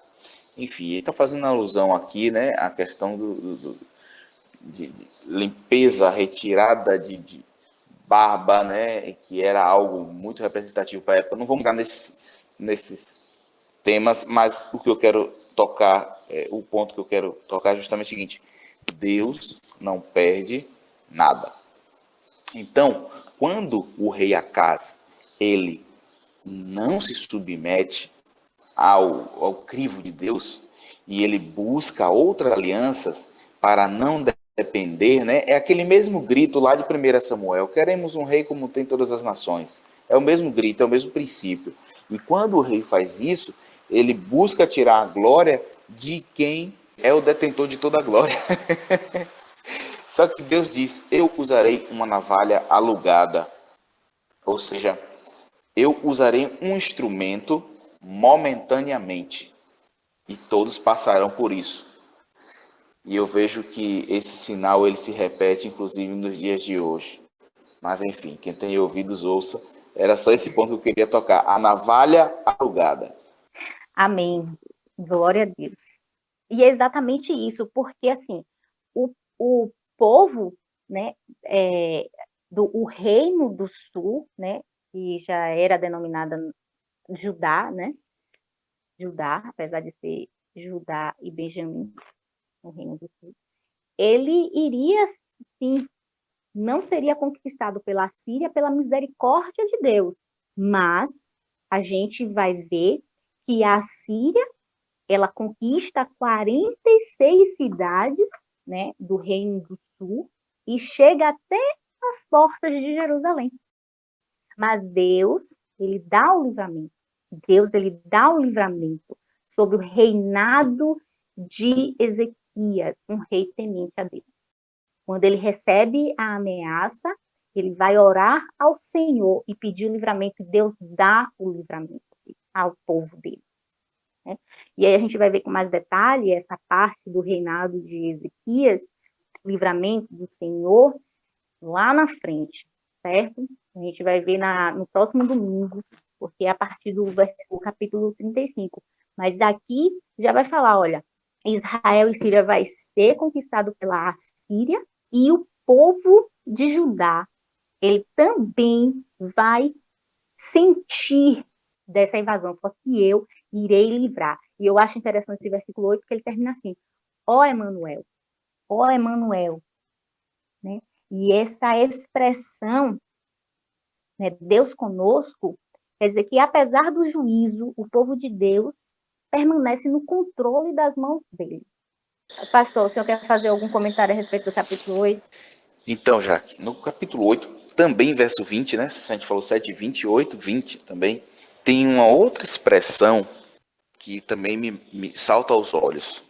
S1: Enfim, ele está fazendo alusão aqui, né, à questão de limpeza, retirada de barba, né, que era algo muito representativo para a época. Não vamos entrar nesses temas, mas o que eu quero tocar, o ponto que eu quero tocar é justamente o seguinte: Deus não perde nada. Então, quando o rei Acaz, ele não se submete ao crivo de Deus e ele busca outras alianças para não depender, né? É aquele mesmo grito lá de 1 Samuel, queremos um rei como tem todas as nações. É o mesmo grito, é o mesmo princípio. E quando o rei faz isso, ele busca tirar a glória de quem é o detentor de toda a glória. Só que Deus diz, eu usarei uma navalha alugada. Ou seja, eu usarei um instrumento momentaneamente. E todos passarão por isso. E eu vejo que esse sinal ele se repete, inclusive, nos dias de hoje. Mas, enfim, quem tem ouvidos, ouça. Era só esse ponto que eu queria tocar. A navalha alugada.
S4: Amém. Glória a Deus. E é exatamente isso, porque, assim, o povo, né, o reino do sul, né, que já era denominada Judá, né, Judá, apesar de ser Judá e Benjamim, no reino do sul, ele iria, sim, não seria conquistado pela Síria pela misericórdia de Deus, mas a gente vai ver que a Síria, ela conquista 46 cidades, né, do Reino do Sul e chega até as portas de Jerusalém. Mas Deus, ele dá o livramento. Deus, ele dá o livramento sobre o reinado de Ezequias, um rei temente a Deus. Quando ele recebe a ameaça, ele vai orar ao Senhor e pedir o livramento, e Deus dá o livramento ao povo dele. Né? E aí a gente vai ver com mais detalhe essa parte do reinado de Ezequias, livramento do Senhor, lá na frente, certo? A gente vai ver no próximo domingo, porque é a partir do capítulo 35. Mas aqui já vai falar, olha, Israel e Síria vai ser conquistado pela Assíria, e o povo de Judá, ele também vai sentir dessa invasão, só que eu irei livrar. E eu acho interessante esse versículo 8, porque ele termina assim: ó Emanuel, ó Emanuel, né? E essa expressão, né, Deus conosco, quer dizer que apesar do juízo, o povo de Deus permanece no controle das mãos dele. Pastor, o senhor quer fazer algum comentário a respeito do capítulo 8?
S1: Então, Jaque, no capítulo 8, também verso 20, né? Se a gente falou 7, 28, 20 também, tem uma outra expressão que também me salta aos olhos,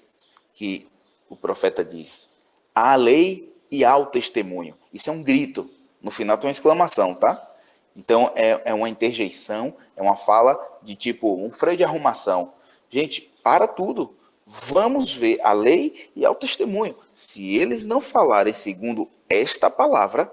S1: que o profeta diz: à lei e ao testemunho. Isso é um grito. No final tem uma exclamação, tá? Então é uma interjeição, é uma fala de tipo um freio de arrumação. Gente, para tudo. Vamos ver a lei e ao testemunho. Se eles não falarem segundo esta palavra,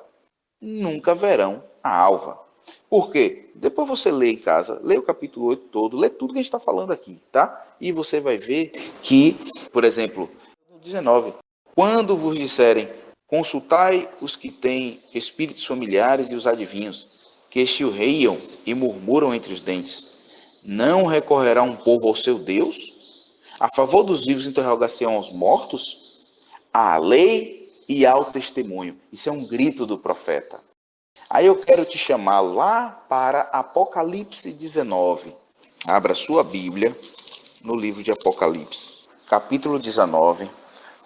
S1: nunca verão a alva. Por quê? Depois você lê em casa, lê o capítulo 8 todo, lê tudo que a gente está falando aqui, tá? E você vai ver que, por exemplo, no 19, quando vos disserem, consultai os que têm espíritos familiares e os adivinhos, que chilreiam e murmuram entre os dentes, não recorrerá um povo ao seu Deus? A favor dos vivos interrogação aos mortos? À lei e ao testemunho. Isso é um grito do profeta. Aí eu quero te chamar lá para Apocalipse 19. Abra sua Bíblia no livro de Apocalipse, capítulo 19,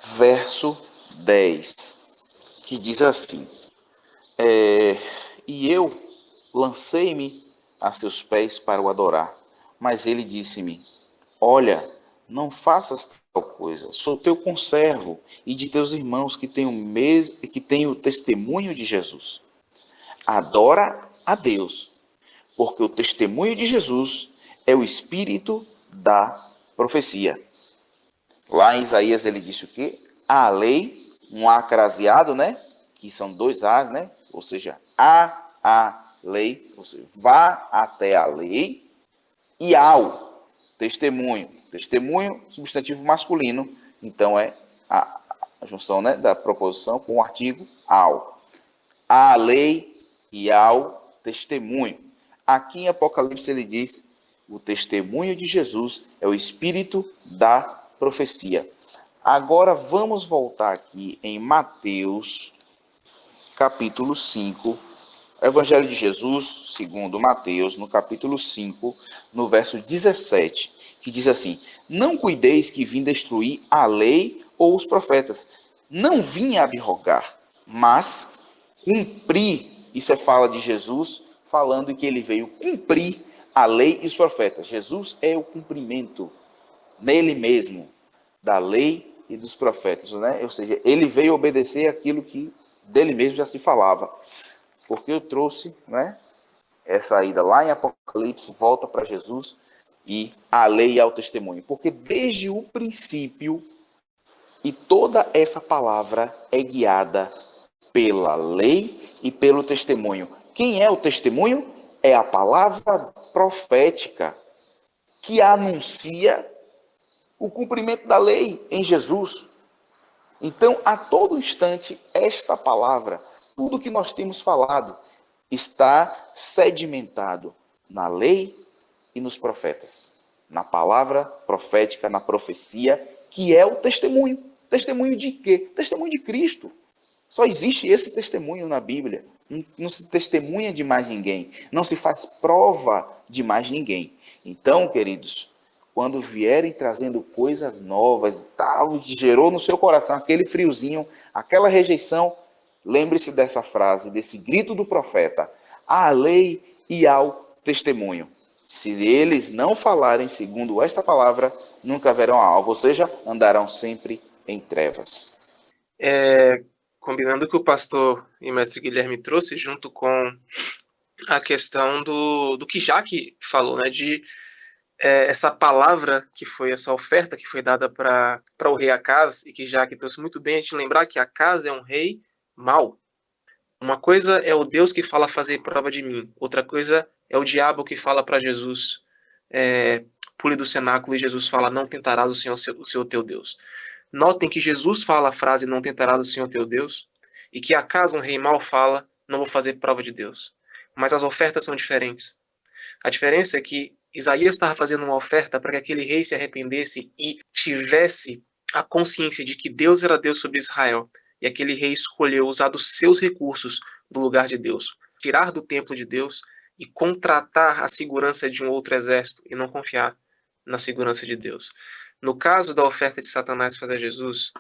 S1: verso 10, que diz assim: e eu lancei-me a seus pés para o adorar, mas ele disse-me: olha, não faças tal coisa, sou teu conservo e de teus irmãos que têm o testemunho de Jesus. Adora a Deus, porque o testemunho de Jesus é o espírito da profecia. Lá em Isaías ele disse o quê? A lei, um A craseado, né? Que são dois As, né? Ou seja, a lei, ou seja, vá até a lei, e ao testemunho. Testemunho, substantivo masculino, então é a junção, né, da proposição com o artigo ao. A lei e ao testemunho. Aqui em Apocalipse ele diz: o testemunho de Jesus é o espírito da profecia. Agora vamos voltar aqui em Mateus, capítulo 5, Evangelho de Jesus, segundo Mateus, no capítulo 5, no verso 17, que diz assim: não cuideis que vim destruir a lei ou os profetas. Não vim abrogar, mas cumprir. Isso é fala de Jesus, falando que ele veio cumprir a lei e os profetas. Jesus é o cumprimento nele mesmo da lei e dos profetas, né? Ou seja, ele veio obedecer aquilo que dele mesmo já se falava. Porque eu trouxe, né, essa ida lá em Apocalipse, volta para Jesus e a lei e ao testemunho. Porque desde o princípio, e toda essa palavra é guiada pela lei e pelo testemunho. Quem é o testemunho? É a palavra profética que anuncia o cumprimento da lei em Jesus. Então, a todo instante, esta palavra, tudo que nós temos falado, está sedimentado na lei e nos profetas. Na palavra profética, na profecia, que é o testemunho. Testemunho de quê? Testemunho de Cristo. Só existe esse testemunho na Bíblia. Não se testemunha de mais ninguém. Não se faz prova de mais ninguém. Então, queridos, quando vierem trazendo coisas novas, tal, que gerou no seu coração aquele friozinho, aquela rejeição, lembre-se dessa frase, desse grito do profeta: à lei e ao testemunho. Se eles não falarem segundo esta palavra, nunca verão a alva, ou seja, andarão sempre em trevas.
S2: Combinando o que o pastor e mestre Guilherme trouxe, junto com a questão do que Jaque falou, né, de essa palavra que foi, essa oferta que foi dada para o rei Acaz, e que Jaque trouxe muito bem, a gente lembrar que Acaz é um rei mau. Uma coisa é o Deus que fala fazer prova de mim, outra coisa é o diabo que fala para Jesus, pule do cenáculo, e Jesus fala: não tentarás o Senhor teu Deus. Notem que Jesus fala a frase: não tentarás o Senhor teu Deus, e que Acaz, um rei mau, fala: não vou fazer prova de Deus. Mas as ofertas são diferentes. A diferença é que Isaías estava fazendo uma oferta para que aquele rei se arrependesse e tivesse a consciência de que Deus era Deus sobre Israel. E aquele rei escolheu usar dos seus recursos no lugar de Deus, tirar do templo de Deus e contratar a segurança de um outro exército e não confiar na segurança de Deus. No caso da oferta de Satanás fazer Jesus,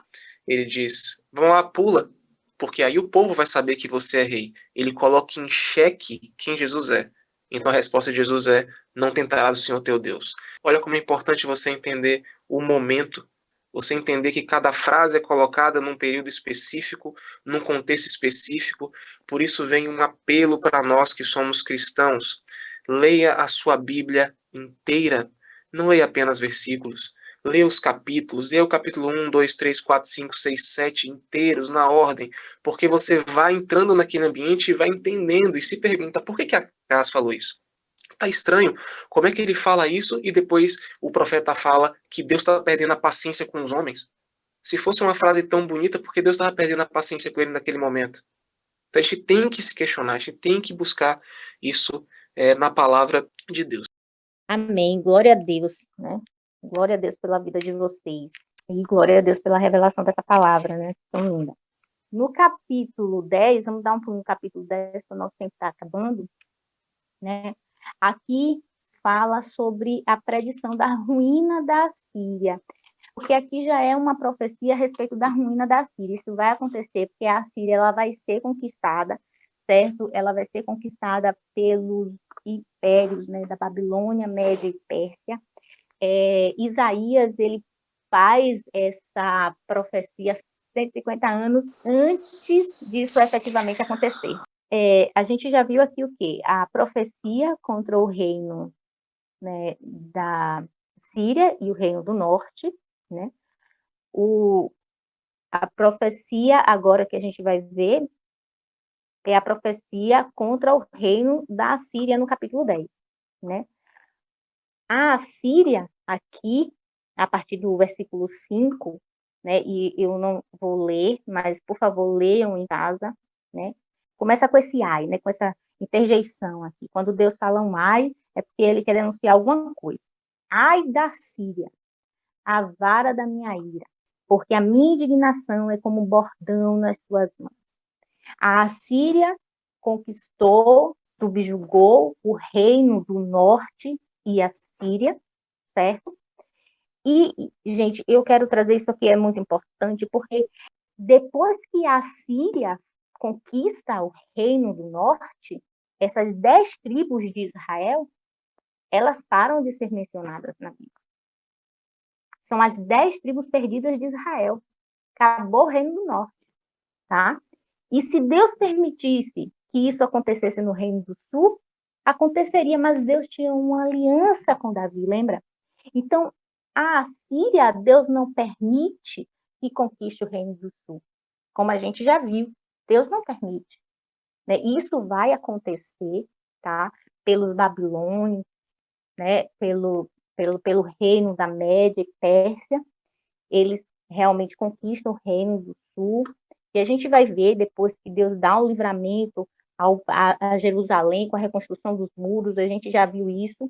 S2: ele diz: vão lá, pula, porque aí o povo vai saber que você é rei. Ele coloca em xeque quem Jesus é. Então a resposta de Jesus é: não tentarás o Senhor teu Deus. Olha como é importante você entender o momento, você entender que cada frase é colocada num período específico, num contexto específico. Por isso vem um apelo para nós que somos cristãos. Leia a sua Bíblia inteira. Não leia apenas versículos. Leia os capítulos, leia o capítulo 1, 2, 3, 4, 5, 6, 7 inteiros, na ordem, porque você vai entrando naquele ambiente e vai entendendo e se pergunta: por que Acaz falou isso? Tá estranho, como é que ele fala isso e depois o profeta fala que Deus está perdendo a paciência com os homens? Se fosse uma frase tão bonita, por que Deus estava perdendo a paciência com ele naquele momento? Então a gente tem que se questionar, a gente tem que buscar isso na palavra de Deus.
S4: Amém. Glória a Deus, né? Glória a Deus pela vida de vocês. E glória a Deus pela revelação dessa palavra, né? Tão linda. No capítulo 10, vamos dar um pulo no capítulo 10, que o nosso tempo está acabando, né? Aqui fala sobre a predição da ruína da Síria. Porque aqui já é uma profecia a respeito da ruína da Síria. Isso vai acontecer porque a Síria ela vai ser conquistada, certo? Ela vai ser conquistada pelos impérios, né, da Babilônia, Média e Pérsia. Isaías, ele faz essa profecia 150 anos antes disso efetivamente acontecer. A gente já viu aqui o quê? A profecia contra o reino, né, da Síria e o reino do norte, né? A profecia agora que a gente vai ver é a profecia contra o reino da Síria no capítulo 10, né? A Síria, aqui, a partir do versículo 5, né, e eu não vou ler, mas, por favor, leiam em casa, né? Começa com esse ai, né, com essa interjeição aqui. Quando Deus fala um ai, é porque ele quer denunciar alguma coisa. Ai da Síria, a vara da minha ira, porque a minha indignação é como um bordão nas suas mãos. A Assíria conquistou, subjugou o reino do norte e a Síria, certo? E, gente, eu quero trazer isso aqui, é muito importante, porque depois que a Síria conquista o reino do norte, essas 10 tribos de Israel, elas param de ser mencionadas na Bíblia. São as 10 tribos perdidas de Israel. Acabou o reino do norte, tá? E se Deus permitisse que isso acontecesse no reino do sul, aconteceria, mas Deus tinha uma aliança com Davi, lembra? Então, a Síria, Deus não permite que conquiste o reino do sul. Como a gente já viu, Deus não permite, né? Isso vai acontecer, tá? Pelos babilônios, né? Pelo reino da Média e Pérsia, eles realmente conquistam o reino do sul, e a gente vai ver depois que Deus dá um livramento a Jerusalém com a reconstrução dos muros, a gente já viu isso,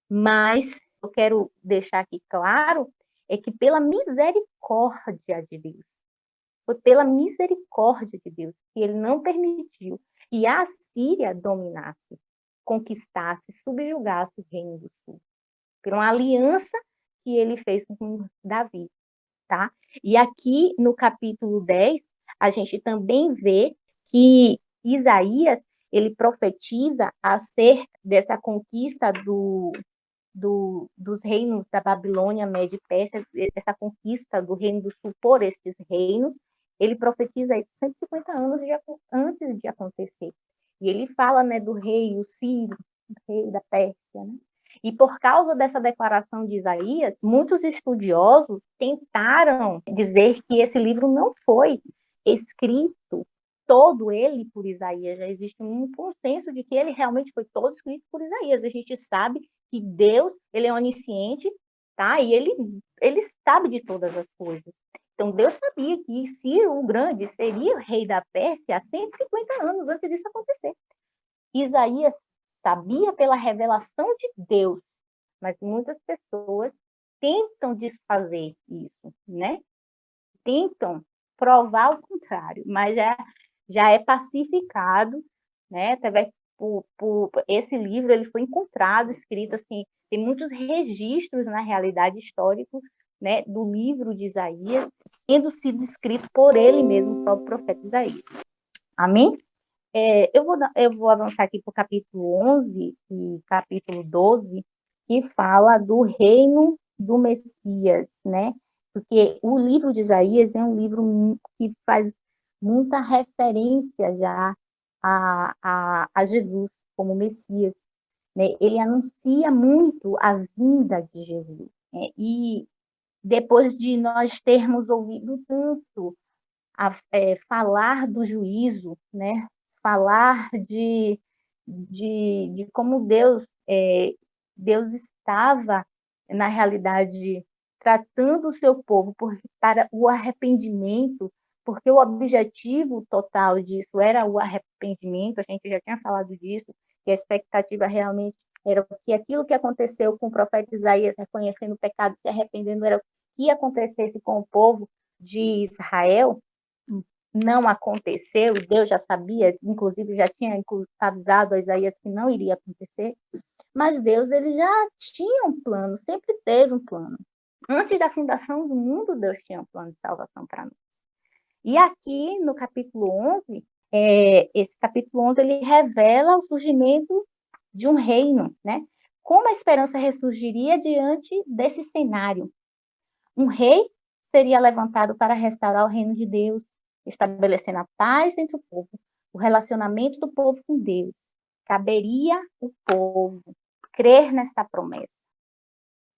S4: mas eu quero deixar aqui claro é que pela misericórdia de Deus, foi pela misericórdia de Deus que ele não permitiu que a Síria dominasse, conquistasse, subjugasse o reino do sul, por uma aliança que ele fez com Davi, tá? E aqui no capítulo 10, a gente também vê que Isaías, ele profetiza acerca dessa conquista dos reinos da Babilônia, Média e Pérsia, essa conquista do reino do sul por estes reinos. Ele profetiza isso 150 anos antes de acontecer. E ele fala, né, do rei, o Ciro, o rei da Pérsia, né? E por causa dessa declaração de Isaías, muitos estudiosos tentaram dizer que esse livro não foi escrito todo ele por Isaías. Já existe um consenso de que ele realmente foi todo escrito por Isaías. A gente sabe que Deus, ele é onisciente, tá? E ele sabe de todas as coisas. Então, Deus sabia que Ciro o Grande seria o rei da Pérsia há 150 anos antes disso acontecer. Isaías sabia pela revelação de Deus mas muitas pessoas tentam desfazer isso, né? Tentam provar o contrário, mas já é pacificado, né? Esse livro ele foi encontrado, escrito assim, tem muitos registros na realidade histórica, né, do livro de Isaías, tendo sido escrito por ele mesmo, o próprio profeta Isaías. Amém? Eu vou avançar aqui para o capítulo 11 e capítulo 12, que fala do reino do Messias, né? Porque o livro de Isaías é um livro que faz muita referência já a Jesus como Messias, né? Ele anuncia muito a vinda de Jesus, né? E depois de nós termos ouvido tanto falar do juízo, né? Falar de como Deus estava, na realidade, tratando o seu povo para o arrependimento, porque o objetivo total disso era o arrependimento, a gente já tinha falado disso, que a expectativa realmente era que aquilo que aconteceu com o profeta Isaías, reconhecendo o pecado, se arrependendo, era o que acontecesse com o povo de Israel. Não aconteceu, Deus já sabia, inclusive já tinha avisado a Isaías que não iria acontecer, mas Deus ele já tinha um plano, sempre teve um plano. Antes da fundação do mundo, Deus tinha um plano de salvação para nós. E aqui no capítulo 11, esse capítulo 11 ele revela o surgimento de um reino, né? Como a esperança ressurgiria diante desse cenário. Um rei seria levantado para restaurar o reino de Deus, estabelecendo a paz entre o povo, o relacionamento do povo com Deus. Caberia o povo crer nessa promessa.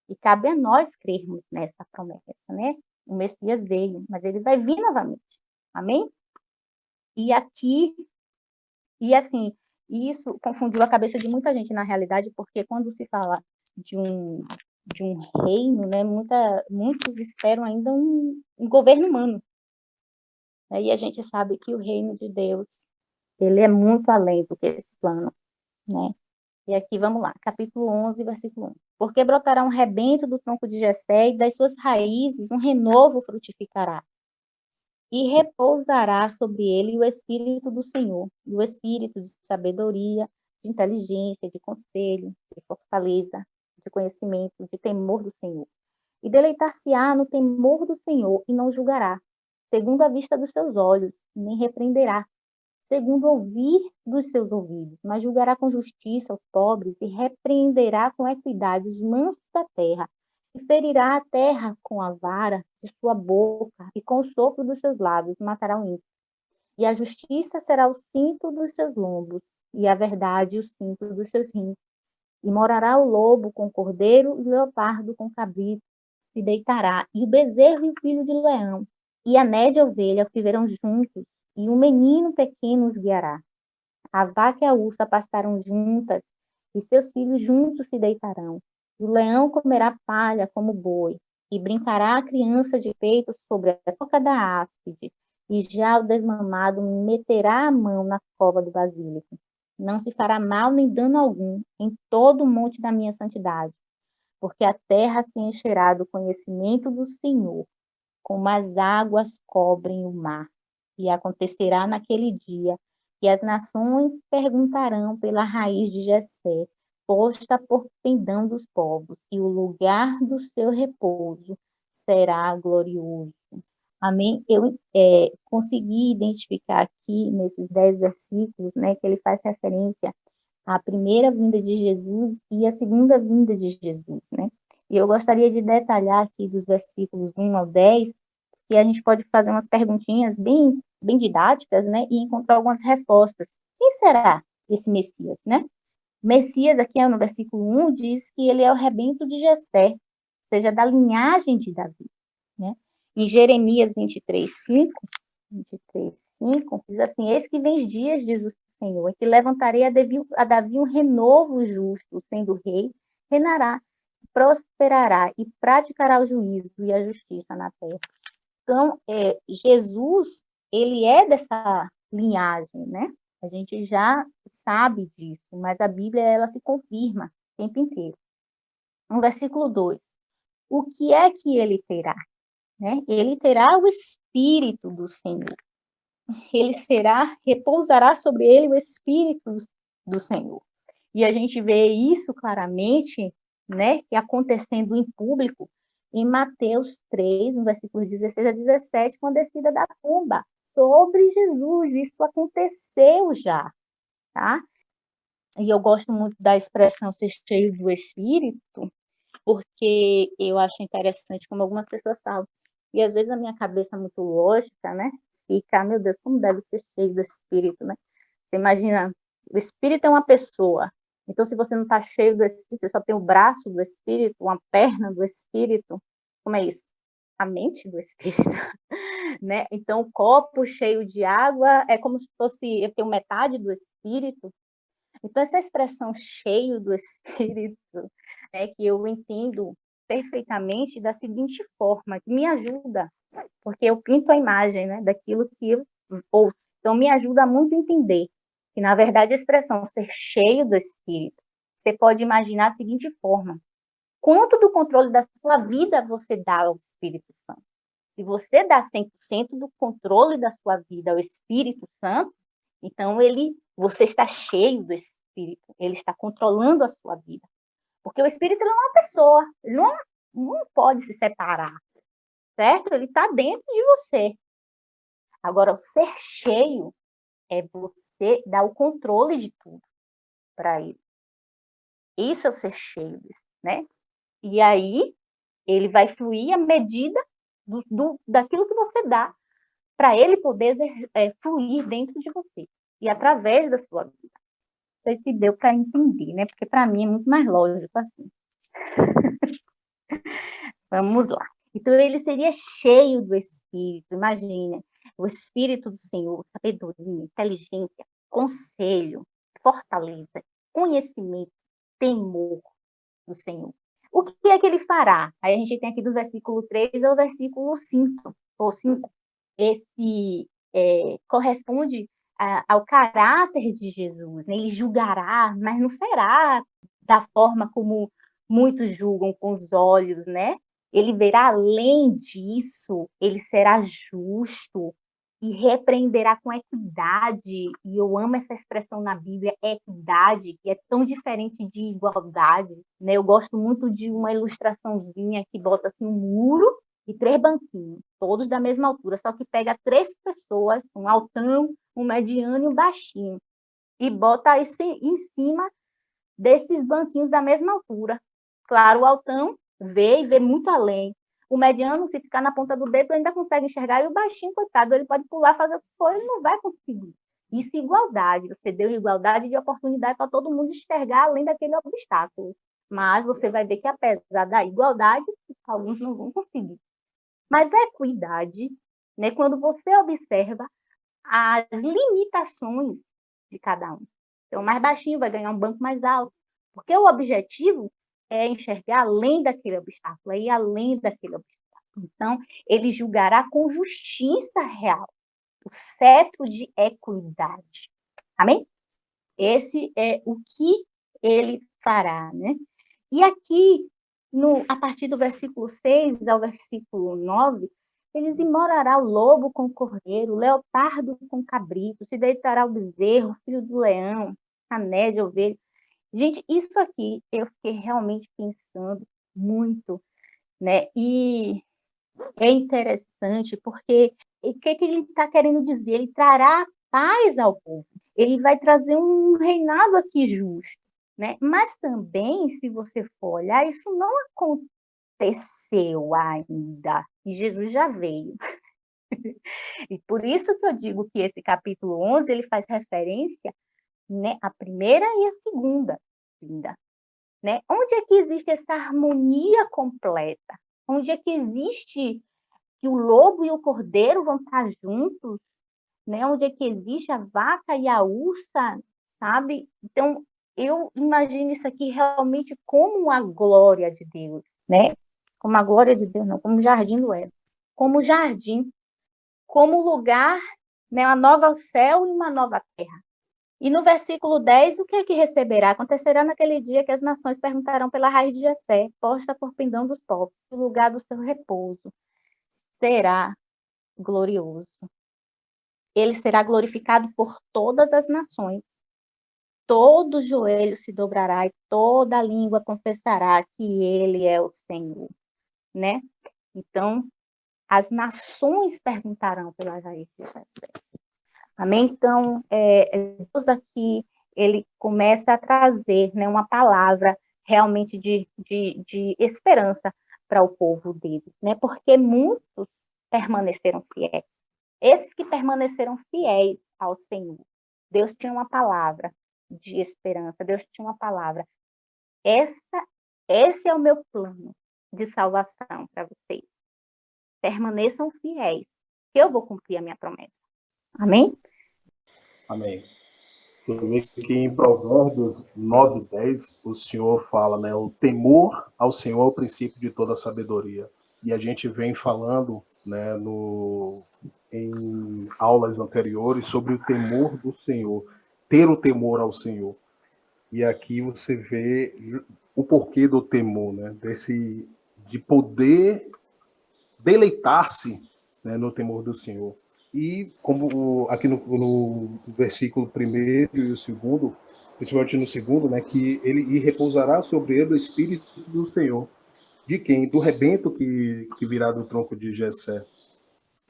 S4: E cabe a nós crermos nessa promessa, né? O Messias veio, mas ele vai vir novamente. Amém? E aqui, e assim, isso confundiu a cabeça de muita gente na realidade, porque quando se fala de um reino, né, muitos esperam ainda um governo humano. E a gente sabe que o reino de Deus, ele é muito além do que esse plano, né? E aqui, vamos lá, capítulo 11, versículo 1. Porque brotará um rebento do tronco de Jessé, e das suas raízes um renovo frutificará. E repousará sobre ele o Espírito do Senhor, e o Espírito de sabedoria, de inteligência, de conselho, de fortaleza, de conhecimento, de temor do Senhor. E deleitar-se-á no temor do Senhor, e não julgará, segundo a vista dos seus olhos, nem repreenderá, segundo o ouvir dos seus ouvidos, mas julgará com justiça os pobres e repreenderá com equidade os mansos da terra, e ferirá a terra com a vara de sua boca e com o sopro dos seus lábios matará o ímpio. E a justiça será o cinto dos seus lombos, e a verdade o cinto dos seus rins. E morará o lobo com o cordeiro e o leopardo com o cabrito, se deitará, e o bezerro e o filho de leão, e a nédia e a ovelha viverão juntos, e um menino pequeno os guiará. A vaca e a ursa pastarão juntas, e seus filhos juntos se deitarão. E o leão comerá palha como boi, e brincará a criança de peito sobre a toca da áspide, e já o desmamado meterá a mão na cova do basílico. Não se fará mal nem dano algum em todo o monte da minha santidade, porque a terra se encherá do conhecimento do Senhor, como as águas cobrem o mar. E acontecerá naquele dia que as nações perguntarão pela raiz de Jessé, posta por pendão dos povos, e o lugar do seu repouso será glorioso. Amém? Eu consegui identificar aqui, nesses 10 versículos, né, que ele faz referência à primeira vinda de Jesus e à segunda vinda de Jesus, né? E eu gostaria de detalhar aqui dos versículos 1 ao 10, que a gente pode fazer umas perguntinhas bem didáticas, né, e encontrar algumas respostas. Quem será esse Messias, né? Messias, aqui no versículo 1, diz que ele é o rebento de Jessé, ou seja, da linhagem de Davi, né? Em Jeremias 23:5, diz assim: eis que vem dias, diz o Senhor, em que levantarei a Davi um renovo justo, sendo rei, reinará, prosperará e praticará o juízo e a justiça na terra. Então, Jesus, ele é dessa linhagem, né? A gente já sabe disso, mas a Bíblia, ela se confirma o tempo inteiro. No versículo 2, o que é que ele terá? Né? Ele terá o Espírito do Senhor. Repousará sobre ele o Espírito do Senhor. E a gente vê isso claramente, né, que acontecendo em público em Mateus 3, no versículo 16 a 17, com a descida da pomba sobre Jesus. Isso aconteceu já, tá? E eu gosto muito da expressão ser cheio do Espírito, porque eu acho interessante como algumas pessoas falam. E às vezes a minha cabeça é muito lógica, né? Fica, meu Deus, como deve ser cheio do Espírito, né? Você imagina, o Espírito é uma pessoa. Então, se você não está cheio do Espírito, você só tem o braço do Espírito, uma perna do Espírito, como é isso? A mente do Espírito, né? Então, o copo cheio de água é como se fosse, eu tenho metade do Espírito. Então, essa expressão cheio do Espírito, é que eu entendo perfeitamente da seguinte forma, que me ajuda, porque eu pinto a imagem, né, daquilo que eu ouço. Então, me ajuda muito a entender que, na verdade, a expressão ser cheio do Espírito, você pode imaginar a seguinte forma: quanto do controle da sua vida você dá ao Espírito Santo? Se você dá 100% do controle da sua vida ao Espírito Santo, então você está cheio do Espírito, ele está controlando a sua vida. Porque o Espírito ele é uma pessoa, ele não pode se separar, certo? Ele está dentro de você. Agora, o ser cheio é você dar o controle de tudo para ele. Isso é o ser cheio, né? E aí, ele vai fluir à medida daquilo que você dá, para ele poder fluir dentro de você e através da sua vida. Não sei se deu para entender, né? Porque para mim é muito mais lógico assim. Vamos lá. Então, ele seria cheio do Espírito, imagina, o Espírito do Senhor, sabedoria, inteligência, conselho, fortaleza, conhecimento, temor do Senhor. O que é que ele fará? Aí a gente tem aqui do versículo 3 ao versículo 5, ou 5. Esse corresponde ao caráter de Jesus, né? Ele julgará, mas não será da forma como muitos julgam com os olhos, né? Ele verá além disso, ele será justo e repreenderá com equidade. E eu amo essa expressão na Bíblia, equidade, que é tão diferente de igualdade, né? Eu gosto muito de uma ilustraçãozinha que bota assim um muro e 3 banquinhos, todos da mesma altura, só que pega 3 pessoas, um altão, um mediano e um baixinho, e bota isso em cima desses banquinhos da mesma altura. Claro, o altão vê muito além. O mediano, se ficar na ponta do dedo, ainda consegue enxergar, e o baixinho, coitado, ele pode pular, fazer o que for, ele não vai conseguir. Isso é igualdade, você deu igualdade de oportunidade para todo mundo enxergar além daquele obstáculo. Mas você vai ver que, apesar da igualdade, alguns não vão conseguir. Mas a equidade, né, quando você observa as limitações de cada um. Então, o mais baixinho vai ganhar um banco mais alto, porque o objetivo é enxergar além daquele obstáculo, é ir além daquele obstáculo. Então, ele julgará com justiça real, o cetro de equidade. Amém? Esse é o que ele fará, né? E aqui, a partir do versículo 6 ao versículo 9, eles imorará o lobo com o cordeiro, o leopardo com o cabrito, se deitará o bezerro, o filho do leão, a média, a ovelha. Gente, isso aqui eu fiquei realmente pensando muito, né? E é interessante porque o que ele está querendo dizer? Ele trará paz ao povo. Ele vai trazer um reinado aqui justo, né? Mas também, se você for olhar, isso não aconteceu ainda. E Jesus já veio. E por isso que eu digo que esse capítulo 11 ele faz referência, né, à primeira e à segunda vinda, né? Onde é que existe essa harmonia completa? Onde é que existe que o lobo e o cordeiro vão estar juntos, né? Onde é que existe a vaca e a ursa, sabe? Então, eu imagino isso aqui realmente como a glória de Deus, né? Como a glória de Deus, não, como o jardim do Éden. Como jardim, como lugar, né? Uma nova céu e uma nova terra. E no versículo 10, o que é que receberá? Acontecerá naquele dia que as nações perguntarão pela raiz de Jessé, posta por pendão dos povos, o lugar do seu repouso. Será glorioso. Ele será glorificado por todas as nações. Todo joelho se dobrará e toda língua confessará que ele é o Senhor, né? Então, as nações perguntarão pela raiz de Jessé. Amém? Então, Deus aqui, ele começa a trazer, né, uma palavra realmente de esperança para o povo dele, né? Porque muitos permaneceram fiéis. Esses que permaneceram fiéis ao Senhor, Deus tinha uma palavra de esperança, Deus tinha uma palavra. Esse é o meu plano de salvação para vocês. Permaneçam fiéis, que eu vou cumprir a minha promessa. Amém?
S3: Amém. Você vê que em Provérbios 9:10 o Senhor fala, né? O temor ao Senhor é o princípio de toda sabedoria. E a gente vem falando, né, em aulas anteriores sobre o temor do Senhor, ter o temor ao Senhor. E aqui você vê o porquê do temor, né? De poder deleitar-se, né, no temor do Senhor. E como aqui no versículo 1º e o 2º, principalmente no 2º, né, que ele repousará sobre ele o Espírito do Senhor. De quem? Do rebento que virá do tronco de Jessé.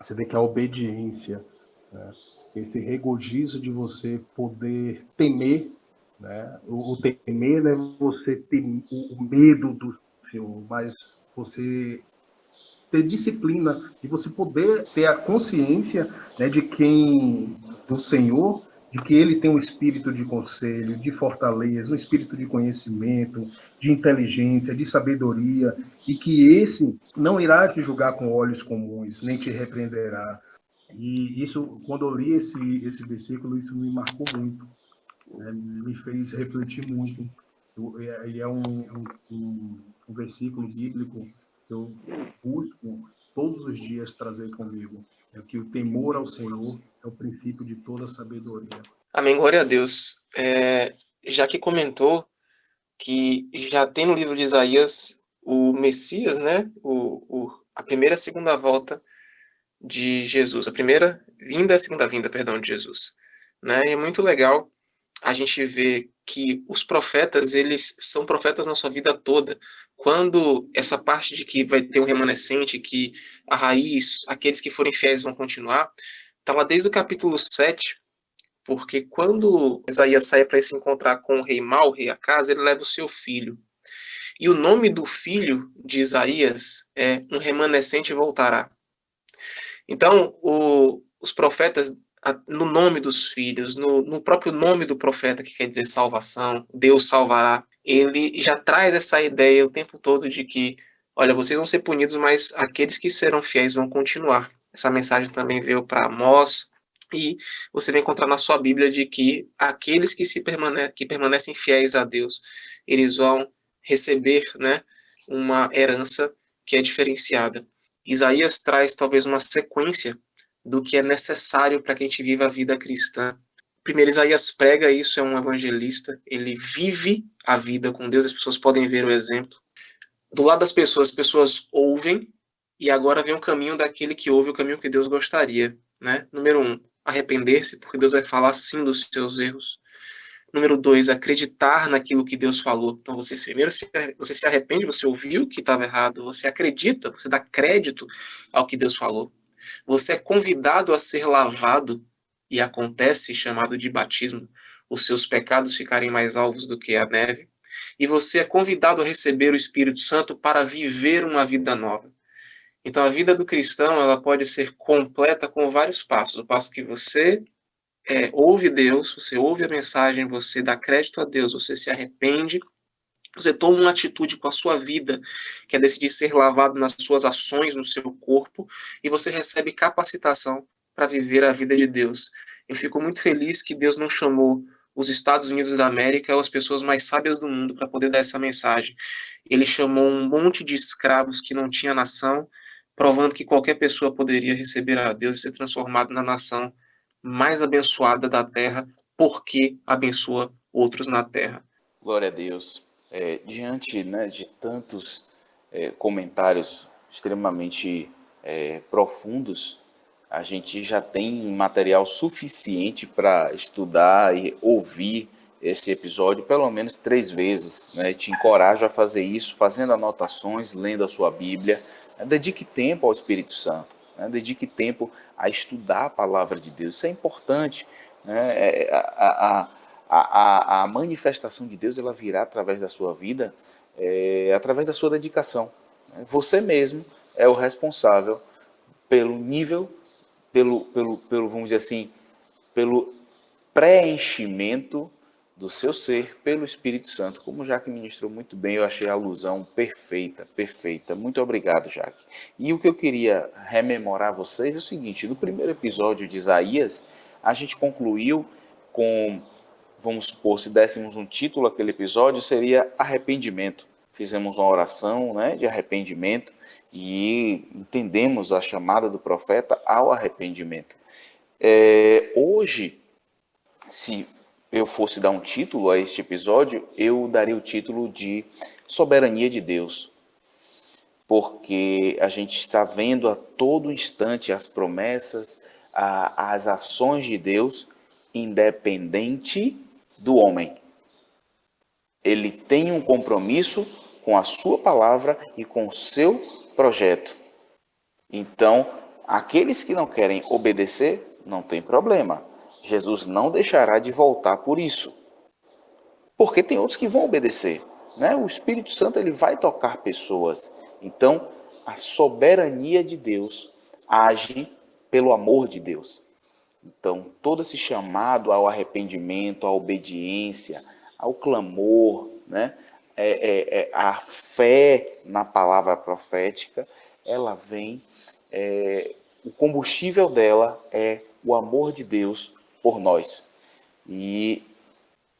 S3: Você vê que a obediência, né, esse regozijo de você poder temer, né, o temer não é você ter o medo do Senhor, mas você ter disciplina, de você poder ter a consciência, né, do Senhor, de que ele tem um espírito de conselho, de fortaleza, um espírito de conhecimento, de inteligência, de sabedoria, e que esse não irá te julgar com olhos comuns, nem te repreenderá. E isso, quando eu li esse versículo, isso me marcou muito, né, me fez refletir muito. E é um versículo bíblico que eu busco todos os dias trazer comigo. É que o temor ao Senhor é o princípio de toda sabedoria.
S2: Amém, glória a Deus. Já que comentou que já tem no livro de Isaías o Messias, né? A primeira e a segunda volta de Jesus. A primeira vinda e a segunda vinda, perdão, de Jesus. Né? E é muito legal a gente ver que os profetas, eles são profetas na sua vida toda. Quando essa parte de que vai ter um remanescente, que a raiz, aqueles que forem fiéis vão continuar, está lá desde o capítulo 7, porque quando Isaías sai para se encontrar com o rei Mau, o rei Acas, ele leva o seu filho. E o nome do filho de Isaías é Um Remanescente Voltará. Então, os profetas, no nome dos filhos, no próprio nome do profeta, que quer dizer salvação, Deus salvará, ele já traz essa ideia o tempo todo de que, olha, vocês vão ser punidos, mas aqueles que serão fiéis vão continuar. Essa mensagem também veio para Amós, e você vai encontrar na sua Bíblia de que aqueles que permanecem fiéis a Deus, eles vão receber, né, uma herança que é diferenciada. Isaías traz talvez uma sequência do que é necessário para que a gente viva a vida cristã. Primeiro, Isaías prega isso, é um evangelista, ele vive a vida com Deus, as pessoas podem ver o exemplo. Do lado das pessoas, as pessoas ouvem, e agora vem o caminho daquele que ouve, o caminho que Deus gostaria. Né? Número 1, arrepender-se, porque Deus vai falar sim dos seus erros. Número 2, acreditar naquilo que Deus falou. Então, você se arrepende, você ouviu que estava errado, você acredita, você dá crédito ao que Deus falou. Você é convidado a ser lavado, e acontece, chamado de batismo, os seus pecados ficarem mais alvos do que a neve. E você é convidado a receber o Espírito Santo para viver uma vida nova. Então, a vida do cristão, ela pode ser completa com vários passos. O passo que você ouve Deus, você ouve a mensagem, você dá crédito a Deus, você se arrepende, você toma uma atitude com a sua vida, que é decidir ser lavado nas suas ações, no seu corpo, e você recebe capacitação para viver a vida de Deus. Eu fico muito feliz que Deus não chamou os Estados Unidos da América ou as pessoas mais sábias do mundo para poder dar essa mensagem. Ele chamou um monte de escravos que não tinha nação, provando que qualquer pessoa poderia receber a Deus e ser transformado na nação mais abençoada da terra porque abençoa outros na terra.
S1: Glória a Deus. Diante, né, de tantos comentários extremamente profundos, a gente já tem material suficiente para estudar e ouvir esse episódio pelo menos 3 vezes, né? Te encorajo a fazer isso, fazendo anotações, lendo a sua Bíblia. Dedique tempo ao Espírito Santo, né? Dedique tempo a estudar a palavra de Deus. Isso é importante, né? A manifestação de Deus ela virá através da sua vida, através da sua dedicação. Você mesmo é o responsável pelo nível, vamos dizer assim, pelo preenchimento do seu ser pelo Espírito Santo. Como o Jaque ministrou muito bem, eu achei a alusão perfeita, perfeita. Muito obrigado, Jaque. E o que eu queria rememorar a vocês é o seguinte: no primeiro episódio de Isaías, a gente concluiu com, vamos supor, se dessemos um título àquele episódio, seria arrependimento. Fizemos uma oração, né, de arrependimento e entendemos a chamada do profeta ao arrependimento. Hoje, se eu fosse dar um título a este episódio, eu daria o título de Soberania de Deus, porque a gente está vendo a todo instante as promessas, as ações de Deus, independente do homem. Ele tem um compromisso com a sua palavra e com o seu projeto. Então, aqueles que não querem obedecer, não tem problema. Jesus não deixará de voltar por isso. Porque tem outros que vão obedecer, né? O Espírito Santo ele vai tocar pessoas. Então, a soberania de Deus age pelo amor de Deus. Então, todo esse chamado ao arrependimento, à obediência, ao clamor, né? A fé na palavra profética, ela vem, o combustível dela é o amor de Deus por nós. E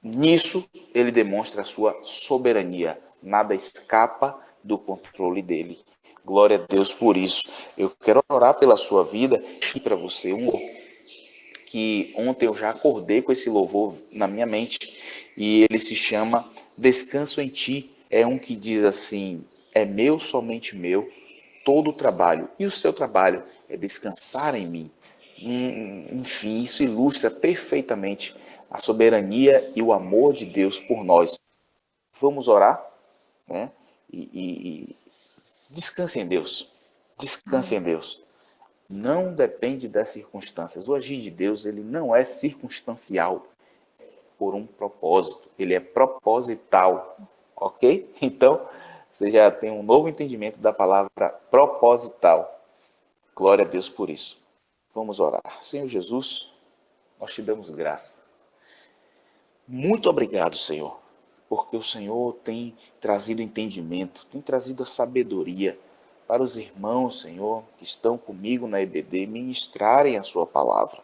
S1: nisso ele demonstra a sua soberania. Nada escapa do controle dele. Glória a Deus por isso. Eu quero orar pela sua vida e para você que ontem eu já acordei com esse louvor na minha mente e ele se chama Descanso em Ti. É um que diz assim: é meu, somente meu, todo o trabalho. E o seu trabalho é descansar em mim. Enfim, isso ilustra perfeitamente a soberania e o amor de Deus por nós. Vamos orar, né? E descanse em Deus. Descanse em Deus. Não depende das circunstâncias. O agir de Deus, ele não é circunstancial por um propósito. Ele é proposital, ok? Então, você já tem um novo entendimento da palavra proposital. Glória a Deus por isso. Vamos orar. Senhor Jesus, nós te damos graça. Muito obrigado, Senhor, porque o Senhor tem trazido entendimento, tem trazido a sabedoria para os irmãos, Senhor, que estão comigo na EBD, ministrarem a sua palavra.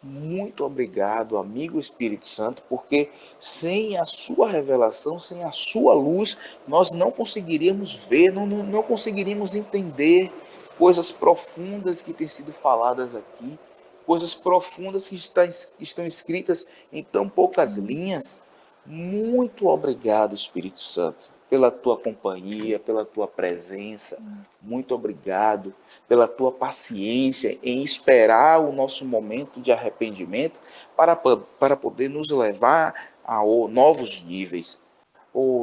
S1: Muito obrigado, amigo Espírito Santo, porque sem a sua revelação, sem a sua luz, nós não conseguiríamos ver, não conseguiríamos entender coisas profundas que têm sido faladas aqui, coisas profundas que estão escritas em tão poucas linhas. Muito obrigado, Espírito Santo, pela tua companhia, pela tua presença. Muito obrigado pela tua paciência em esperar o nosso momento de arrependimento para poder nos levar a novos níveis.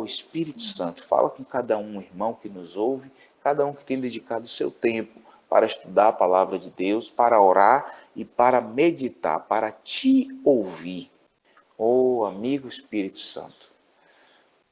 S1: Espírito Santo, fala com cada um, irmão que nos ouve, cada um que tem dedicado o seu tempo para estudar a palavra de Deus, para orar e para meditar, para te ouvir. Amigo Espírito Santo,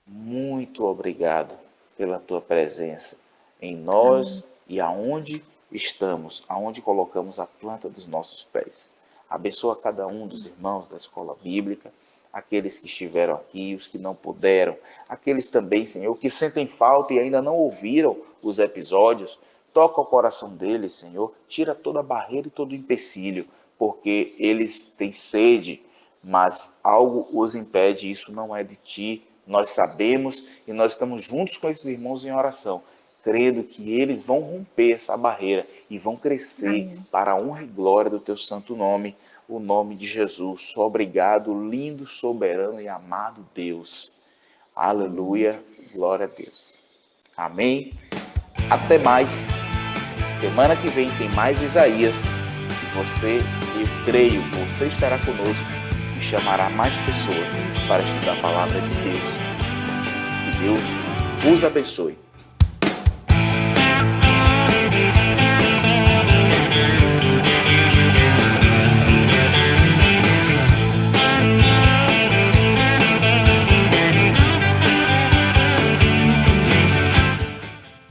S1: muito obrigado pela tua presença em nós e aonde estamos, aonde colocamos a planta dos nossos pés. Abençoa cada um dos irmãos da escola bíblica, aqueles que estiveram aqui, os que não puderam, aqueles também, Senhor, que sentem falta e ainda não ouviram os episódios. Toca o coração deles, Senhor, tira toda a barreira e todo o empecilho, porque eles têm sede, mas algo os impede, isso não é de ti. Nós sabemos e nós estamos juntos com esses irmãos em oração, crendo que eles vão romper essa barreira e vão crescer para a honra e glória do teu santo nome. o nome de Jesus. Obrigado, lindo, soberano e amado Deus. Aleluia, glória a Deus. Amém. Até mais. Semana que vem tem mais Isaías. E você, eu creio, você estará conosco e chamará mais pessoas para estudar a palavra de Deus. Que Deus vos abençoe.